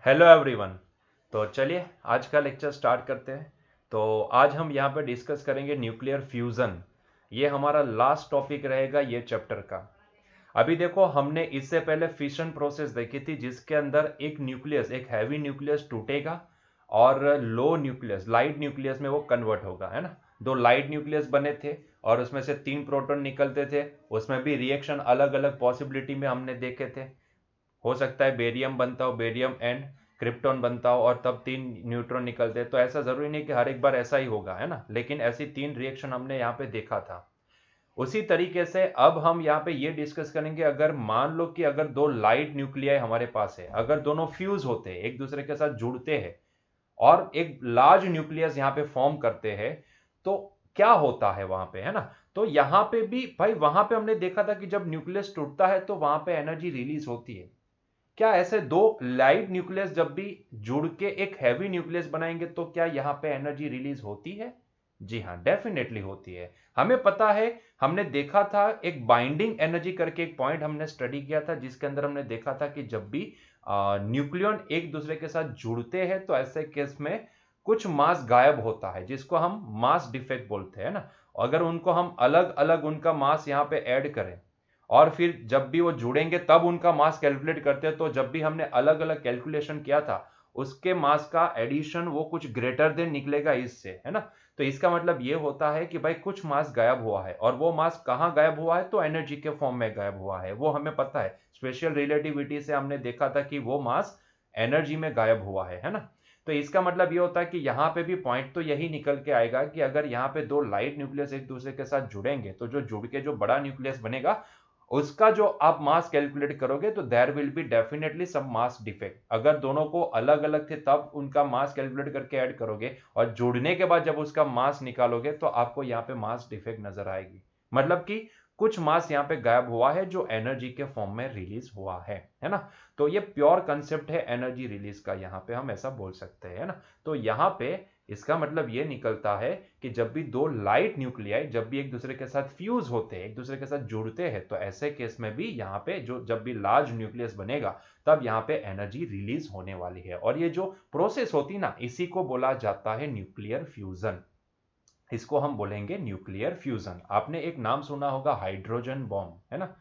Hello everyone. तो चलिए आज का लेक्चर स्टार्ट करते हैं। तो आज हम यहाँ पे डिस्कस करेंगे न्यूक्लियर फ्यूज़न। ये हमारा लास्ट टॉपिक रहेगा ये चैप्टर का। अभी देखो, हमने इससे पहले फिशन प्रोसेस देखी थी जिसके अंदर एक न्यूक्लियस, एक हैवी न्यूक्लियस टूटेगा और लो न्यूक्लियस, लाइट न्यूक्लियस में वो कन्वर्ट होगा, है ना। दो लाइट न्यूक्लियस बने थे और उसमें से तीन प्रोटॉन निकलते थे। उसमें भी रिएक्शन अलग अलग पॉसिबिलिटी में हमने देखे थे। हो सकता है बेरियम बनता हो, बेरियम एंड क्रिप्टॉन बनता हो और तब तीन न्यूट्रॉन निकलते हैं। तो ऐसा जरूरी नहीं कि हर एक बार ऐसा ही होगा, है ना, लेकिन ऐसी तीन रिएक्शन हमने यहाँ पे देखा था। उसी तरीके से अब हम यहाँ पे ये डिस्कस करेंगे, अगर मान लो कि अगर दो लाइट न्यूक्लियाई हमारे पास है, अगर दोनों फ्यूज होते हैं, एक दूसरे के साथ जुड़ते हैं और एक लार्ज न्यूक्लियस यहाँ पे फॉर्म करते हैं, तो क्या होता है वहां पे, है ना। तो यहाँ पे भी भाई, वहां पे हमने देखा था कि जब न्यूक्लियस टूटता है तो वहां पे एनर्जी रिलीज होती है। क्या ऐसे दो लाइट न्यूक्लियस जब भी जुड़ के एक हैवी न्यूक्लियस बनाएंगे तो क्या यहां पे एनर्जी रिलीज होती है? जी हाँ, डेफिनेटली होती है। हमें पता है, हमने देखा था एक बाइंडिंग एनर्जी करके एक पॉइंट हमने स्टडी किया था जिसके अंदर हमने देखा था कि जब भी न्यूक्लियन एक दूसरे के साथ जुड़ते हैं तो ऐसे केस में कुछ मास गायब होता है जिसको हम मास डिफेक्ट बोलते हैं ना। अगर उनको हम अलग अलग उनका मास यहाँ पे ऐड करें और फिर जब भी वो जुड़ेंगे तब उनका मास कैलकुलेट करते हैं, तो जब भी हमने अलग अलग कैलकुलेशन किया था उसके मास का एडिशन वो कुछ ग्रेटर देन निकलेगा इससे, है ना। तो इसका मतलब ये होता है कि भाई कुछ मास गायब हुआ है, और वो मास कहाँ गायब हुआ है? तो एनर्जी के फॉर्म में गायब हुआ है। वो हमें पता है, स्पेशल रिलेटिविटी से हमने देखा था कि वो मास एनर्जी में गायब हुआ है ना। तो इसका मतलब ये होता है कि यहाँ पे भी पॉइंट तो यही निकल के आएगा कि अगर यहाँ पे दो लाइट न्यूक्लियस एक दूसरे के साथ जुड़ेंगे तो जो जुड़ के जो बड़ा न्यूक्लियस बनेगा उसका जो आप मास कैलकुलेट करोगे तो there will be definitely some mass defect. अगर दोनों को अलग अलग थे तब उनका मास कैलकुलेट करके ऐड करोगे और जोड़ने के बाद जब उसका मास निकालोगे तो आपको यहाँ पे मास डिफेक्ट नजर आएगी। मतलब कि कुछ मास यहाँ पे गायब हुआ है जो एनर्जी के फॉर्म में रिलीज हुआ है ना। तो ये प्योर कंसेप्ट है एनर्जी रिलीज का, यहाँ पे हम ऐसा बोल सकते हैं, है ना। तो यहाँ पे इसका मतलब ये निकलता है कि जब भी दो लाइट न्यूक्लियाई जब भी एक दूसरे के साथ फ्यूज होते हैं, एक दूसरे के साथ जुड़ते हैं, तो ऐसे केस में भी यहाँ पे जो जब भी लार्ज न्यूक्लियस बनेगा तब यहाँ पे एनर्जी रिलीज होने वाली है। और ये जो प्रोसेस होती ना, इसी को बोला जाता है न्यूक्लियर फ्यूजन। इसको हम बोलेंगे न्यूक्लियर फ्यूजन। आपने एक नाम सुना होगा, हाइड्रोजन बॉम्ब, है ना।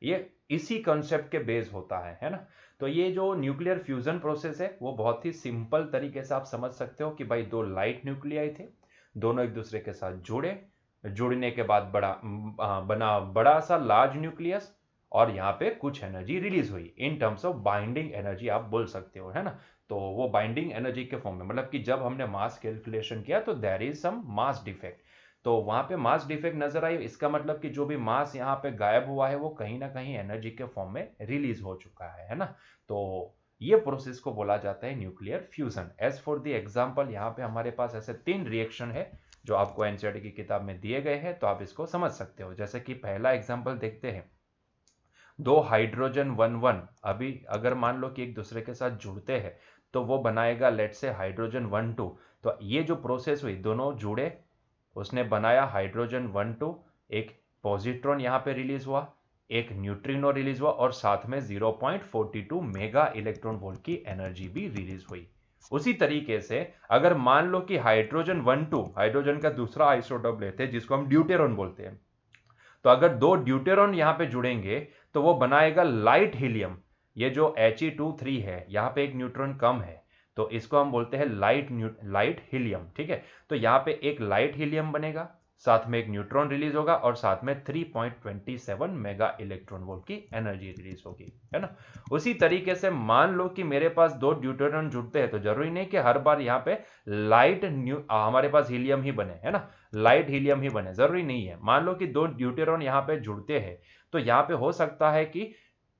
ये इसी कंसेप्ट के बेस होता है ना। तो ये जो न्यूक्लियर फ्यूजन प्रोसेस है वो बहुत ही सिंपल तरीके से आप समझ सकते हो कि भाई दो लाइट न्यूक्लियाई थे, दोनों एक दूसरे के साथ जुड़े, जुड़ने के बाद बना बड़ा सा लार्ज न्यूक्लियस, और यहाँ पे कुछ एनर्जी रिलीज हुई in terms of binding energy आप बोल सकते हो, है ना। तो वो बाइंडिंग एनर्जी के फॉर्म में, मतलब कि जब हमने मास कैलकुलेशन किया तो there is some mass defect. तो वहां पे मास डिफेक्ट नजर आई, इसका मतलब कि जो भी मास यहाँ पे गायब हुआ है वो कहीं ना कहीं एनर्जी के फॉर्म में रिलीज हो चुका है ना। तो ये प्रोसेस को बोला जाता है nuclear fusion. As for the example, यहाँ पे हमारे पास ऐसे तीन रिएक्शन है जो आपको एनसीईआरटी की किताब में दिए गए हैं, तो आप इसको समझ सकते हो। जैसे कि पहला एग्जांपल देखते हैं, दो हाइड्रोजन वन वन अभी अगर मान लो कि एक दूसरे के साथ जुड़ते हैं तो वो बनाएगा लेट से हाइड्रोजन वन टू। तो ये जो प्रोसेस हुई, दोनों जुड़े, उसने बनाया हाइड्रोजन वन टू, एक पॉजिट्रॉन यहाँ पे रिलीज हुआ, एक न्यूट्रिनो रिलीज हुआ, और साथ में 0.42 मेगा इलेक्ट्रॉन वोल्ट की एनर्जी भी रिलीज हुई। उसी तरीके से अगर मान लो कि हाइड्रोजन वन टू, हाइड्रोजन का दूसरा आइसोटोप लेते हैं जिसको हम ड्यूटेरॉन बोलते हैं, तो अगर दो ड्यूटेरॉन यहां पे जुड़ेंगे तो वो बनाएगा लाइट हीलियम। ये जो He23 है, यहां पे एक न्यूट्रॉन कम है, तो इसको हम बोलते हैं लाइट हीलियम, ठीक है। तो यहां पे एक लाइट हीलियम बनेगा, साथ में एक न्यूट्रॉन रिलीज होगा, और साथ में 3.27 मेगा इलेक्ट्रॉन वोल्ट की एनर्जी रिलीज होगी, है ना। उसी तरीके से मान लो कि मेरे पास दो ड्यूटेरॉन जुड़ते हैं, तो जरूरी नहीं कि हर बार यहाँ पे हमारे पास हीलियम ही बने, है ना, लाइट हीलियम ही बने, जरूरी नहीं है। मान लो कि दो ड्यूटेरॉन यहाँ पे जुड़ते हैं, तो यहाँ पे हो सकता है कि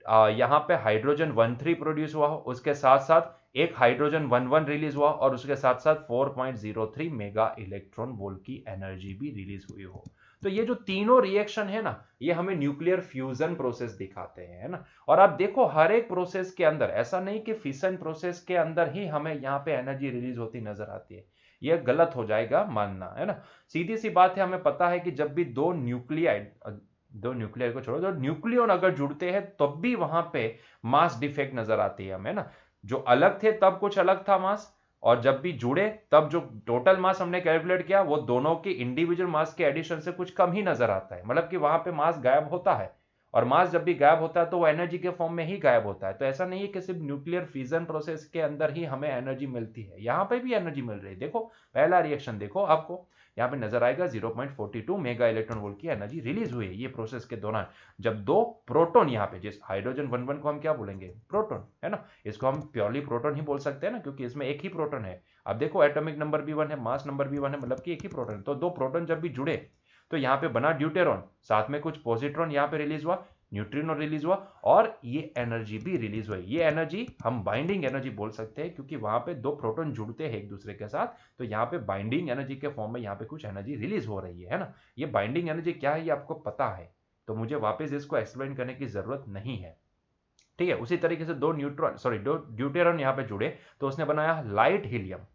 यहाँ पे हाइड्रोजन वन थ्री प्रोड्यूस हुआ हो, उसके साथ साथ एक हाइड्रोजन वन वन रिलीज हुआ, और उसके साथ साथ 4.03 मेगा इलेक्ट्रॉन वोल्ट की एनर्जी भी रिलीज हुई हो। तो ये जो तीनों रिएक्शन है ना, ये हमें न्यूक्लियर फ्यूजन प्रोसेस दिखाते हैं, है ना। और आप देखो, हर एक प्रोसेस के अंदर ऐसा नहीं कि फिशन प्रोसेस के अंदर ही हमें यहाँ पे एनर्जी रिलीज होती नजर आती है। यह गलत हो जाएगा मानना, है ना। सीधी सी बात है, हमें पता है कि जब भी दो न्यूक्लियाइड को छोड़ो, दो न्यूक्लियन अगर जुड़ते हैं तब भी वहां पे मास डिफेक्ट नजर आती है हमें ना। जो अलग थे तब कुछ अलग था मास, और जब भी जुड़े तब जो टोटल मास हमने कैलकुलेट किया वो दोनों की इंडिविजुअल मास के एडिशन से कुछ कम ही नजर आता है, मतलब कि वहां पे मास गायब होता है। और मास जब भी गायब होता है तो वो एनर्जी के फॉर्म में ही गायब होता है। तो ऐसा नहीं है कि सिर्फ न्यूक्लियर फ्यूजन प्रोसेस के अंदर ही हमें एनर्जी मिलती है, यहाँ पे भी एनर्जी मिल रही है। देखो पहला रिएक्शन देखो, आपको यहाँ पे नजर आएगा 0.42 मेगा इलेक्ट्रॉन वोल्ट की एनर्जी रिलीज हुई है ये प्रोसेस के दौरान, जब दो प्रोटॉन यहाँ पे, जिस हाइड्रोजन 1 को हम क्या बोलेंगे, प्रोटॉन, है ना, इसको हम प्योरली प्रोटॉन ही बोल सकते हैं ना, क्योंकि इसमें एक ही प्रोटॉन है। अब देखो एटॉमिक नंबर भी 1 है, मास नंबर भी 1 है, मतलब कि एक ही प्रोटॉन। तो दो प्रोटॉन जब भी जुड़े तो यहाँ पे बना ड्यूटेरॉन, साथ में कुछ पॉजिट्रॉन यहाँ पे रिलीज हुआ, न्यूट्रिनो रिलीज हुआ, और ये एनर्जी भी रिलीज हुई। ये एनर्जी हम बाइंडिंग एनर्जी बोल सकते हैं, क्योंकि वहां पे दो प्रोटॉन जुड़ते हैं एक दूसरे के साथ, तो यहाँ पे बाइंडिंग एनर्जी के फॉर्म में यहाँ पे कुछ एनर्जी रिलीज हो रही है ना। ये बाइंडिंग एनर्जी क्या है ये आपको पता है, तो मुझे वापस इसको एक्सप्लेन करने की जरूरत नहीं है, ठीक है। उसी तरीके से दो ड्यूटेरॉन यहाँ पे जुड़े तो उसने बनाया लाइट हीलियम,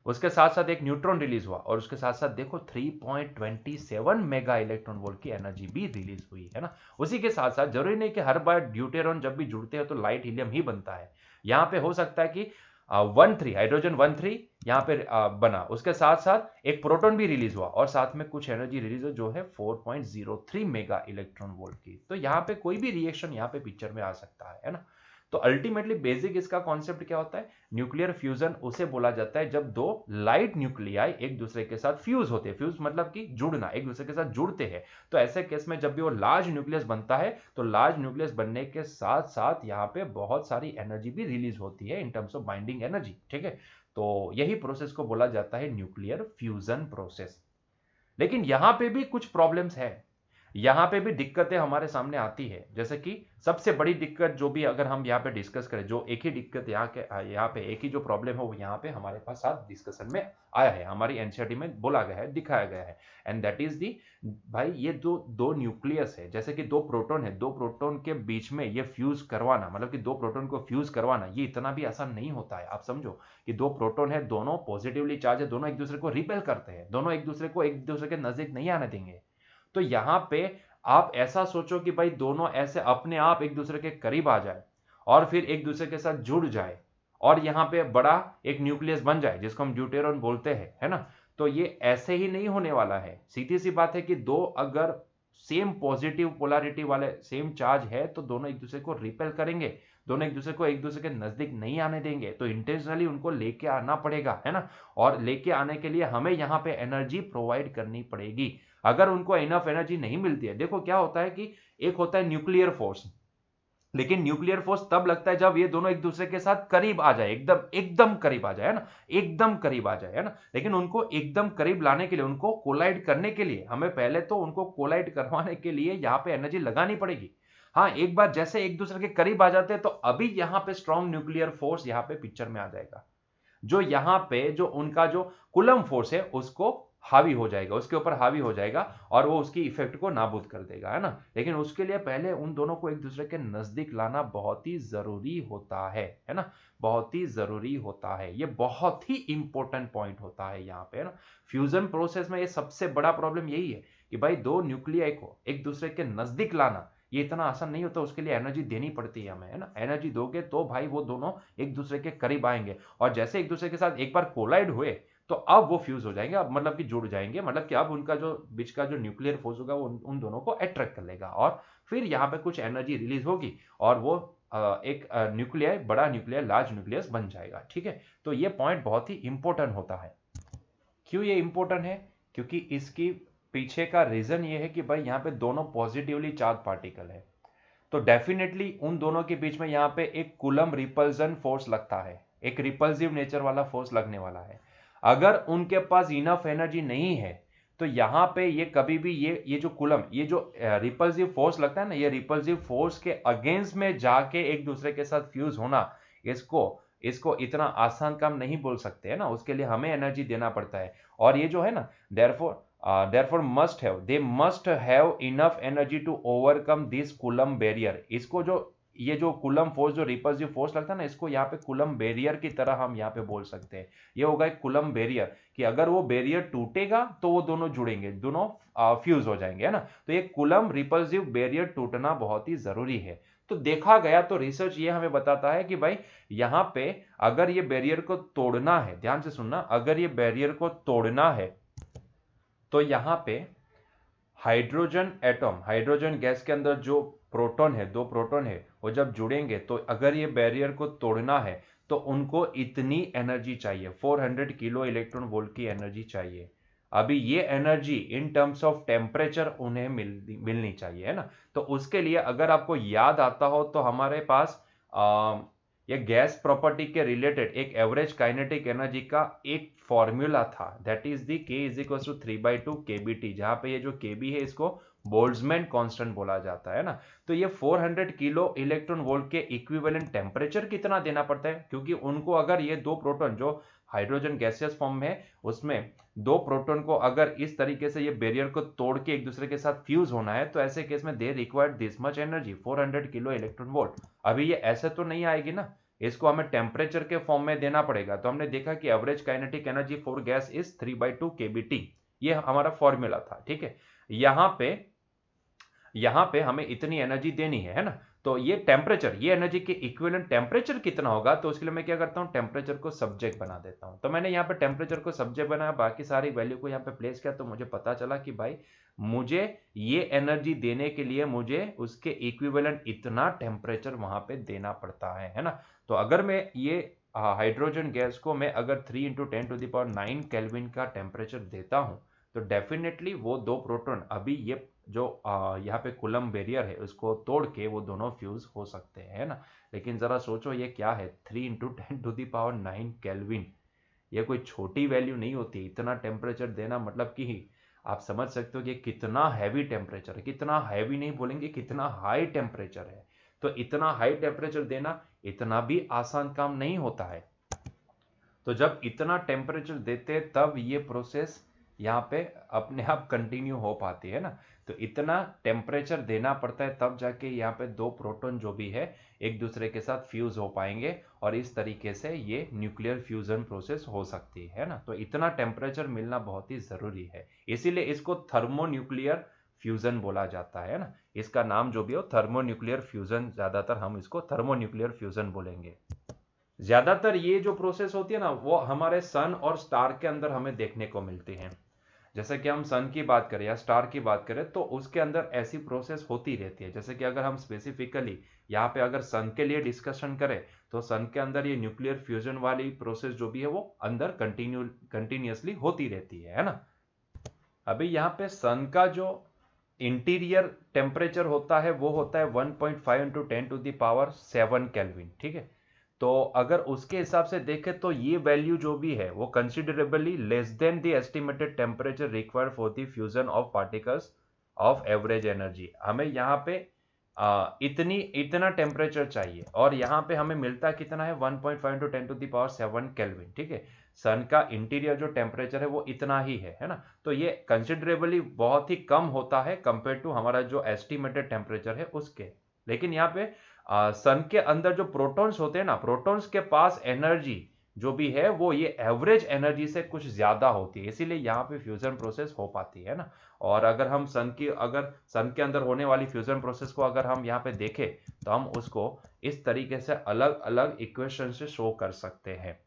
उसके साथ साथ एक न्यूट्रॉन रिलीज हुआ, और उसके साथ साथ देखो 3.27 मेगा इलेक्ट्रॉन वोल्ट की एनर्जी भी रिलीज हुई, है ना। उसी के साथ साथ जरूरी नहीं कि हर बार ड्यूटेरॉन जब भी जुड़ते हैं तो लाइट हीलियम ही बनता है, यहाँ पे हो सकता है कि 1 3 हाइड्रोजन 1 3 यहाँ पे बना, उसके साथ साथ एक प्रोटॉन भी रिलीज हुआ, और साथ में कुछ एनर्जी रिलीज हुई जो है 4.03 मेगा इलेक्ट्रॉन वोल्ट की। तो यहाँ पे कोई भी रिएक्शन यहाँ पे पिक्चर में आ सकता है ना। तो अल्टीमेटली बेसिक इसका कॉन्सेप्ट क्या होता है, न्यूक्लियर फ्यूजन उसे बोला जाता है जब दो लाइट न्यूक्लियाई एक दूसरे के साथ फ्यूज होते हैं, फ्यूज मतलब कि जुड़ना, एक दूसरे के साथ जुड़ते हैं। तो ऐसे केस में जब भी वो लार्ज न्यूक्लियस बनता है तो लार्ज न्यूक्लियस बनने के साथ साथ यहाँ पे बहुत सारी एनर्जी भी रिलीज होती है in terms of binding energy, ठीक है। तो यही प्रोसेस को बोला जाता है न्यूक्लियर फ्यूजन प्रोसेस। लेकिन यहां पे भी कुछ प्रॉब्लम्स है, यहां पे भी दिक्कतें हमारे सामने आती है। जैसे कि सबसे बड़ी दिक्कत जो भी अगर हम यहाँ पे डिस्कस करें, जो एक ही दिक्कत यहाँ पे एक ही जो प्रॉब्लम है वो यहाँ पे हमारे पास साथ डिस्कशन में आया है, हमारी एनसीईआरटी में बोला गया है, दिखाया गया है। एंड दैट इज दी, भाई ये दो दो न्यूक्लियस है, जैसे कि दो प्रोटॉन है, दो प्रोटॉन के बीच में ये फ्यूज करवाना, मतलब कि दो प्रोटॉन को फ्यूज करवाना ये इतना भी आसान नहीं होता है। आप समझो कि दो प्रोटॉन है, दोनों पॉजिटिवली चार्ज है, दोनों एक दूसरे को रिपेल करते हैं, दोनों एक दूसरे को एक दूसरे के नजदीक नहीं आने देंगे। तो यहां पे आप ऐसा सोचो कि भाई दोनों ऐसे अपने आप एक दूसरे के करीब आ जाए और फिर एक दूसरे के साथ जुड़ जाए, और यहां पे बड़ा एक न्यूक्लियस बन जाए जिसको हम ड्यूटेरॉन बोलते हैं, है ना। तो ये ऐसे ही नहीं होने वाला है। सीधी सी बात है कि दो अगर सेम पॉजिटिव पोलैरिटी वाले सेम चार्ज है तो दोनों एक दूसरे को रिपेल करेंगे, दोनों एक दूसरे को एक दूसरे के नजदीक नहीं आने देंगे। तो इंटेंशनली उनको लेके आना पड़ेगा, है ना। और लेके आने के लिए हमें यहाँ पे एनर्जी प्रोवाइड करनी पड़ेगी। अगर उनको इनफ एनर्जी नहीं मिलती है, देखो क्या होता है कि एक होता है न्यूक्लियर फोर्स, लेकिन न्यूक्लियर फोर्स तब लगता है जब ये दोनों एक दूसरे के साथ करीब आ जाए, एकदम एकदम करीब आ जाए, है ना, एकदम करीब आ जाए, है ना। लेकिन उनको एकदम करीब लाने के लिए, उनको कोलाइड करने के लिए हमें पहले तो उनको कोलाइड करवाने के लिए यहाँ पे एनर्जी लगानी पड़ेगी। हाँ, एक बार जैसे एक दूसरे के करीब आ जाते हैं तो अभी यहाँ पे स्ट्रॉन्ग न्यूक्लियर फोर्स यहाँ पे पिक्चर में आ जाएगा, जो यहाँ पे जो उनका जो कुलम फोर्स है उसको हावी हो जाएगा, उसके ऊपर हावी हो जाएगा, और वो उसकी इफेक्ट को नाबूद कर देगा, है ना। लेकिन उसके लिए पहले उन दोनों को एक दूसरे के नजदीक लाना बहुत ही जरूरी होता है ना, बहुत ही जरूरी होता है। ये बहुत ही इंपॉर्टेंट पॉइंट होता है यहाँ पे, है ना। फ्यूजन प्रोसेस में ये सबसे बड़ा प्रॉब्लम यही है कि भाई दो न्यूक्लियाई को एक दूसरे के नजदीक लाना ये इतना आसान नहीं होता, उसके लिए एनर्जी देनी पड़ती है हमें, है ना। एनर्जी दोगे तो भाई वो दोनों एक दूसरे के करीब आएंगे, और जैसे एक दूसरे के साथ एक बार कोलाइड हुए तो अब वो फ्यूज हो जाएंगे, अब मतलब कि जुड़ जाएंगे, मतलब कि अब उनका जो बीच का जो न्यूक्लियर फोर्स होगा वो उन दोनों को अट्रैक्ट कर लेगा, और फिर यहाँ पे कुछ एनर्जी रिलीज होगी, और वो एक न्यूक्लियर, बड़ा न्यूक्लियर, लार्ज न्यूक्लियस बन जाएगा, ठीक है। तो ये पॉइंट बहुत ही इंपॉर्टेंट होता है। क्यों ये इंपॉर्टेंट है, क्योंकि इसकी पीछे का रीजन ये है कि भाई यहाँ पे दोनों पॉजिटिवली चार्ज पार्टिकल है, तो डेफिनेटली उन दोनों के बीच में यहाँ पे एक कूलम रिपल्जन फोर्स लगता है, एक रिपल्सिव नेचर वाला फोर्स लगने वाला है। अगर उनके पास इनफ एनर्जी नहीं है तो यहाँ पे ये कभी भी ये जो कूलम, ये जो रिपल्सिव फोर्स लगता है ना, ये रिपल्सिव फोर्स के अगेंस्ट में जाके एक दूसरे के साथ फ्यूज होना, इसको इसको इतना आसान काम नहीं बोल सकते, है ना। उसके लिए हमें एनर्जी देना पड़ता है, और ये जो है ना, therefore must have enough energy to overcome this Coulomb barrier। इसको जो ये जो कूलम फोर्स, जो रिपल्सिव फोर्स लगता है ना, इसको यहाँ पे कूलम बैरियर की तरह हम यहाँ पे बोल सकते हैं। ये होगा एक कूलम बैरियर, कि अगर वो बैरियर टूटेगा तो वो दोनों जुड़ेंगे, दोनों फ्यूज हो जाएंगे, है ना। तो ये कूलम रिपल्सिव बैरियर टूटना बहुत ही जरूरी है। तो देखा गया, तो रिसर्च ये हमें बताता है कि भाई यहां पे अगर ये बैरियर को तोड़ना है, ध्यान से सुनना, अगर ये बैरियर को तोड़ना है तो यहां पे हाइड्रोजन एटॉम, हाइड्रोजन गैस के अंदर जो प्रोटॉन है, दो प्रोटॉन है, वो जब जुड़ेंगे तो अगर ये बैरियर को तोड़ना है तो उनको इतनी एनर्जी चाहिए, 400 किलो इलेक्ट्रॉन वोल्ट की एनर्जी चाहिए। अभी ये energy in terms of temperature उन्हें मिलनी चाहिए, है ना। तो उसके लिए अगर आपको याद आता हो तो हमारे पास ये गैस प्रॉपर्टी के रिलेटेड एक एवरेज काइनेटिक एनर्जी का एक फॉर्मूला था, that is the K is equal to 3/2 kBT, जहां पे ये जो KB है इसको बोल्ट्जमैन कांस्टेंट बोला जाता है ना। तो ये 400 किलो इलेक्ट्रॉन वोल्ट के इक्विवेलेंट टेम्परेचर कितना देना पड़ता है, क्योंकि उनको अगर ये दो प्रोटॉन जो हाइड्रोजन गैसियस फॉर्म में है, उसमें दो प्रोटॉन को अगर इस तरीके से ये बैरियर को तोड़ के एक दूसरे के साथ फ्यूज होना है, तो ऐसे केस में they required this much energy, 400 kilo electron volt. अभी ये ऐसे तो नहीं आएगी ना, इसको हमें टेम्परेचर के फॉर्म में देना पड़ेगा। तो हमने देखा कि average kinetic energy for gas is 3/2 kBT, ये हमारा फॉर्मूला था, ठीक है। यहां पे हमें इतनी एनर्जी देनी है ना। तो ये टेम्परेचर, ये एनर्जी के इक्विवेलेंट टेम्परेचर कितना होगा, तो उसके लिए मैं क्या करता हूं, टेम्परेचर को सब्जेक्ट बना देता हूं। तो मैंने यहाँ पे टेम्परेचर को सब्जेक्ट बनाया, बाकी सारी वैल्यू को यहाँ पे प्लेस किया, तो मुझे पता चला कि भाई मुझे ये एनर्जी देने के लिए मुझे उसके इक्विवेलेंट इतना टेम्परेचर वहां पे देना पड़ता है ना। तो अगर मैं ये हाइड्रोजन गैस को मैं अगर 3 × 10⁹ केल्विन का टेम्परेचर देता हूं, तो डेफिनेटली वो दो प्रोटॉन अभी ये जो यहाँ पे कूलम्ब बैरियर है उसको तोड़ के वो दोनों फ्यूज हो सकते हैं ना। लेकिन जरा सोचो ये क्या है, 3 × 10⁹ केल्विन, ये कोई छोटी वैल्यू नहीं होती। इतना टेम्परेचर देना मतलब कि आप समझ सकते हो कि कितना हैवी टेम्परेचर है, कितना हैवी नहीं बोलेंगे, कितना हाई टेम्परेचर है। तो इतना हाई टेम्परेचर देना इतना भी आसान काम नहीं होता है। तो जब इतना टेम्परेचर देते हैं तब ये प्रोसेस यहाँ पे अपने आप कंटिन्यू हो पाती है ना। तो इतना टेम्परेचर देना पड़ता है तब जाके यहाँ पे दो प्रोटॉन जो भी है एक दूसरे के साथ फ्यूज हो पाएंगे, और इस तरीके से ये न्यूक्लियर फ्यूजन प्रोसेस हो सकती है ना। तो इतना टेम्परेचर मिलना बहुत ही जरूरी है, इसीलिए इसको थर्मोन्यूक्लियर फ्यूजन बोला जाता है ना। इसका नाम जो भी हो, थर्मोन्यूक्लियर फ्यूजन, ज्यादातर हम इसको थर्मोन्यूक्लियर फ्यूजन बोलेंगे। ज्यादातर ये जो प्रोसेस होती है ना वो हमारे सन और स्टार के अंदर हमें देखने को मिलती है। जैसे कि हम सन की बात करें या स्टार की बात करें तो उसके अंदर ऐसी प्रोसेस होती रहती है। जैसे कि अगर हम स्पेसिफिकली यहाँ पे अगर सन के लिए डिस्कशन करें तो सन के अंदर ये न्यूक्लियर फ्यूजन वाली प्रोसेस जो भी है वो अंदर कंटिन्यूअसली होती रहती है ना। अभी यहाँ पे सन का जो इंटीरियर टेम्परेचर होता है वो होता है 1.5 × 10⁷ केल्विन, ठीक है। तो अगर उसके हिसाब से देखें तो ये वैल्यू जो भी है वो considerably less than the estimated temperature required for the fusion of particles of average energy. हमें यहाँ पे इतना टेम्परेचर चाहिए, और यहाँ पे हमें मिलता कितना है, 1.5 × 10⁷ केल्विन, ठीक है। सन का इंटीरियर जो टेम्परेचर है वो इतना ही है ना। तो ये कंसिडरेबली बहुत ही कम होता है कंपेयर टू हमारा जो एस्टिमेटेड टेम्परेचर है उसके। लेकिन यहाँ पे सन के अंदर जो प्रोटॉन्स होते हैं ना, प्रोटॉन्स के पास एनर्जी जो भी है वो ये एवरेज एनर्जी से कुछ ज्यादा होती है, इसीलिए यहाँ पे फ्यूजन प्रोसेस हो पाती है ना। और अगर हम अगर सन के अंदर होने वाली फ्यूजन प्रोसेस को अगर हम यहाँ पे देखें तो हम उसको इस तरीके से अलग अलग इक्वेशन से शो कर सकते हैं।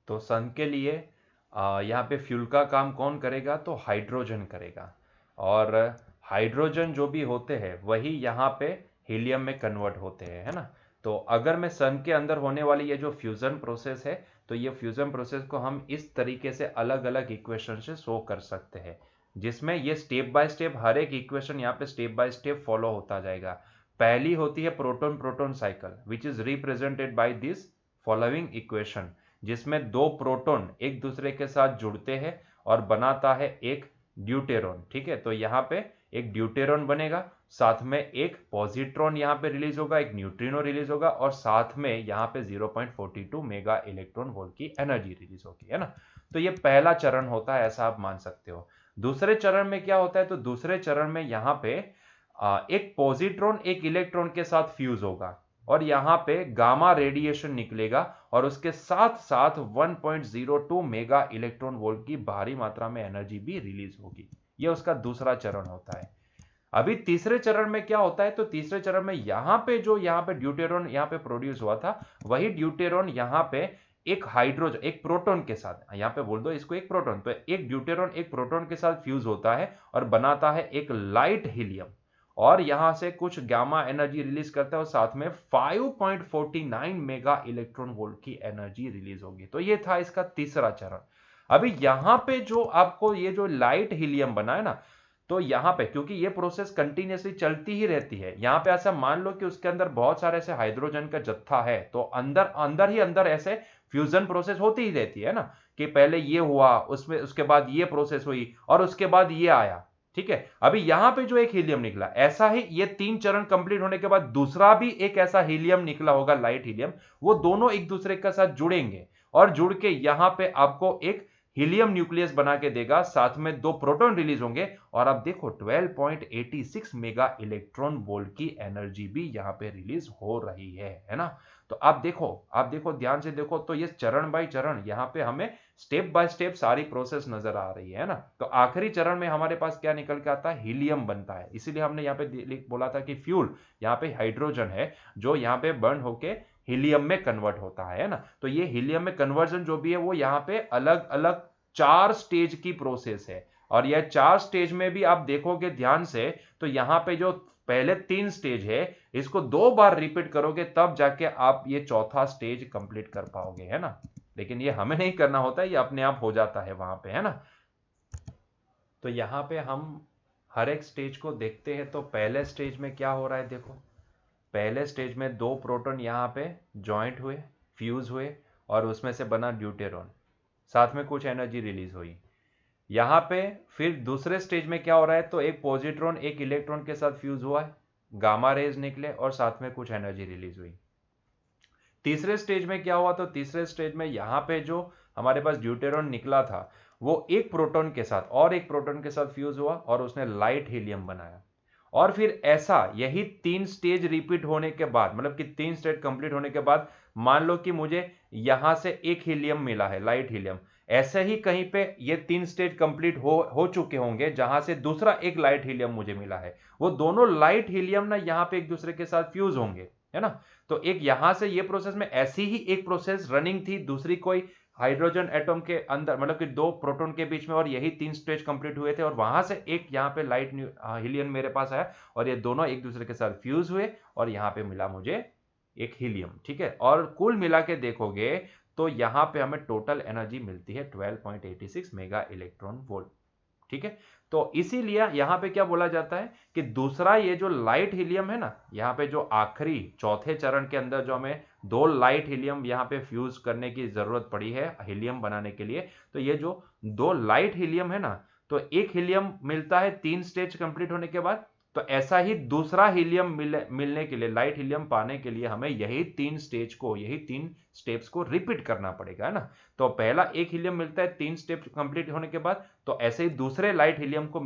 तो सन के लिए यहाँ पे फ्यूल का काम कौन करेगा, तो हाइड्रोजन करेगा, और हाइड्रोजन जो भी होते हैं वही यहाँ पे हीलियम में कन्वर्ट होते हैं, है ना। तो अगर मैं सन के अंदर होने वाली ये जो फ्यूजन प्रोसेस है, तो ये फ्यूजन प्रोसेस को हम इस तरीके से अलग अलग इक्वेशन से शो कर सकते हैं, जिसमें ये स्टेप बाय स्टेप हर एक इक्वेशन यहाँ पे स्टेप बाय स्टेप फॉलो होता जाएगा। पहली होती है proton proton cycle which is represented by this following equation, जिसमें दो प्रोटॉन एक दूसरे के साथ जुड़ते हैं और बनाता है एक ड्यूटेरॉन, ठीक है। तो यहाँ पे एक ड्यूटेरॉन बनेगा, साथ में एक पॉजिट्रॉन यहाँ पे रिलीज होगा, एक न्यूट्रिनो रिलीज होगा, और साथ में यहाँ पे 0.42 मेगा इलेक्ट्रॉन वोल्ट की एनर्जी रिलीज होगी, है ना। तो ये पहला चरण होता है, ऐसा आप मान सकते हो। दूसरे चरण में क्या होता है, तो दूसरे चरण में यहाँ पे एक पॉजिट्रॉन एक इलेक्ट्रॉन के साथ फ्यूज होगा, और यहां पे गामा रेडिएशन निकलेगा, और उसके साथ साथ 1.02 मेगा इलेक्ट्रॉन वोल्ट की भारी मात्रा में एनर्जी भी रिलीज होगी। यह उसका दूसरा चरण होता है। अभी तीसरे चरण में क्या होता है, तो तीसरे चरण में यहाँ पे ड्यूटेरॉन यहाँ पे प्रोड्यूस हुआ था, वही ड्यूटेरॉन यहाँ पे एक हाइड्रोजन एक प्रोटॉन के साथ, यहाँ पे बोल दो इसको एक प्रोटॉन, तो एक ड्यूटेरॉन एक प्रोटॉन के साथ फ्यूज होता है और बनाता है एक लाइट हीलियम, और यहां से कुछ गामा एनर्जी रिलीज करता है और साथ में 5.49 मेगा इलेक्ट्रॉन वोल्ट की एनर्जी रिलीज होगी। तो ये था इसका तीसरा चरण। अभी यहां पे जो आपको ये जो लाइट हीलियम बना है ना, तो यहां पे क्योंकि ये प्रोसेस कंटिन्यूसली चलती ही रहती है, यहां पे ऐसा मान लो कि उसके अंदर बहुत सारे ऐसे हाइड्रोजन का जत्था है, तो अंदर अंदर ही अंदर ऐसे फ्यूजन प्रोसेस होती ही रहती है ना, कि पहले ये हुआ, उसमें उसके बाद ये प्रोसेस हुई और उसके बाद ये आया। ठीक है, अभी यहां पे जो एक हीलियम निकला, ऐसा ही ये 3 चरण कंप्लीट होने के बाद दूसरा भी एक ऐसा हीलियम निकला होगा, लाइट हीलियम, वो दोनों एक दूसरे के साथ जुड़ेंगे और जुड़ के यहां पे आपको एक हीलियम न्यूक्लियस बना के देगा, साथ में 2 प्रोटॉन रिलीज होंगे और आप देखो 12.86 मेगा इलेक्ट्रॉन वोल्ट की एनर्जी भी यहां पे रिलीज हो रही है ना। तो आप देखो ध्यान से देखो, तो ये चरण बाय चरण यहाँ पे हमें स्टेप बाय स्टेप सारी प्रोसेस नजर आ रही है ना। तो आखिरी चरण में हमारे पास क्या निकल के आता है, हीलियम बनता है, इसीलिए हमने यहाँ पे बोला था कि फ्यूल यहाँ पे हाइड्रोजन है जो यहाँ पे बर्न होके हीलियम में कन्वर्ट होता है ना। तो ये हीलियम में कन्वर्जन जो भी है वो यहाँ पे अलग अलग 4 स्टेज की प्रोसेस है, और यह 4 स्टेज में भी आप देखोगे ध्यान से, तो यहाँ पे जो पहले 3 स्टेज है इसको 2 बार रिपीट करोगे तब जाके आप ये चौथा स्टेज कंप्लीट कर पाओगे, है ना। लेकिन ये हमें नहीं करना होता, ये अपने आप हो जाता है वहां पे, है ना। तो यहाँ पे हम हर एक स्टेज को देखते हैं। तो पहले स्टेज में क्या हो रहा है, देखो पहले स्टेज में 2 प्रोटॉन यहाँ पे ज्वाइंट हुए, फ्यूज हुए और उसमें से बना ड्यूटेरॉन, साथ में कुछ एनर्जी रिलीज हुई। यहाँ पे फिर दूसरे स्टेज में क्या हो रहा है, तो एक पॉजिट्रॉन एक इलेक्ट्रॉन के साथ फ्यूज हुआ है, गामा रेज निकले और साथ में कुछ एनर्जी रिलीज हुई। तीसरे स्टेज में क्या हुआ, तो तीसरे स्टेज में यहाँ पे जो हमारे पास ड्यूटेरॉन निकला था वो एक प्रोटॉन के साथ और एक प्रोटॉन के साथ फ्यूज हुआ और उसने लाइट हीलियम बनाया। और फिर ऐसा यही 3 स्टेज रिपीट होने के बाद, मतलब कि 3 स्टेज कंप्लीट होने के बाद मान लो कि मुझे यहां से एक हीलियम मिला है, लाइट हीलियम, ऐसे ही कहीं पे ये 3 स्टेज कंप्लीट हो चुके होंगे जहां से दूसरा एक लाइट हीलियम मुझे मिला है, वो दोनों लाइट हीलियम ना यहाँ पे एक दूसरे के साथ फ्यूज होंगे, है ना। तो एक यहां से ये प्रोसेस में ऐसी ही एक प्रोसेस रनिंग थी दूसरी कोई हाइड्रोजन एटम के अंदर, मतलब कि 2 प्रोटॉन के बीच में, और यही 3 स्टेज कंप्लीट हुए थे और वहां से एक यहाँ पे लाइट हीलियम मेरे पास आया और ये दोनों एक दूसरे के साथ फ्यूज हुए और यहाँ पे मिला मुझे एक हीलियम। ठीक है, और कुल मिला के देखोगे तो यहाँ पे हमें टोटल एनर्जी मिलती है 12.86 मेगा इलेक्ट्रॉन वोल्ट। ठीक है, तो इसीलिए यहां पे क्या बोला जाता है कि दूसरा ये जो लाइट हीलियम है ना, यहाँ पे जो आखिरी चौथे चरण के अंदर जो हमें 2 लाइट हीलियम यहाँ पे फ्यूज करने की जरूरत पड़ी है हीलियम बनाने के लिए, तो ये जो 2 लाइट हीलियम है ना, तो एक हीलियम मिलता है 3 स्टेज कंप्लीट होने के बाद, तो ऐसा ही दूसरा हीलियम मिलने के लिए, लाइट हीलियम पाने के लिए हमें यही 3 स्टेज को, यही 3 स्टेप्स को रिपीट करना पड़ेगा, है ना। तो पहला एक हीलियम मिलता है 3 स्टेप कंप्लीट होने के बाद, तो ऐसे ही दूसरे लाइट हीलियम को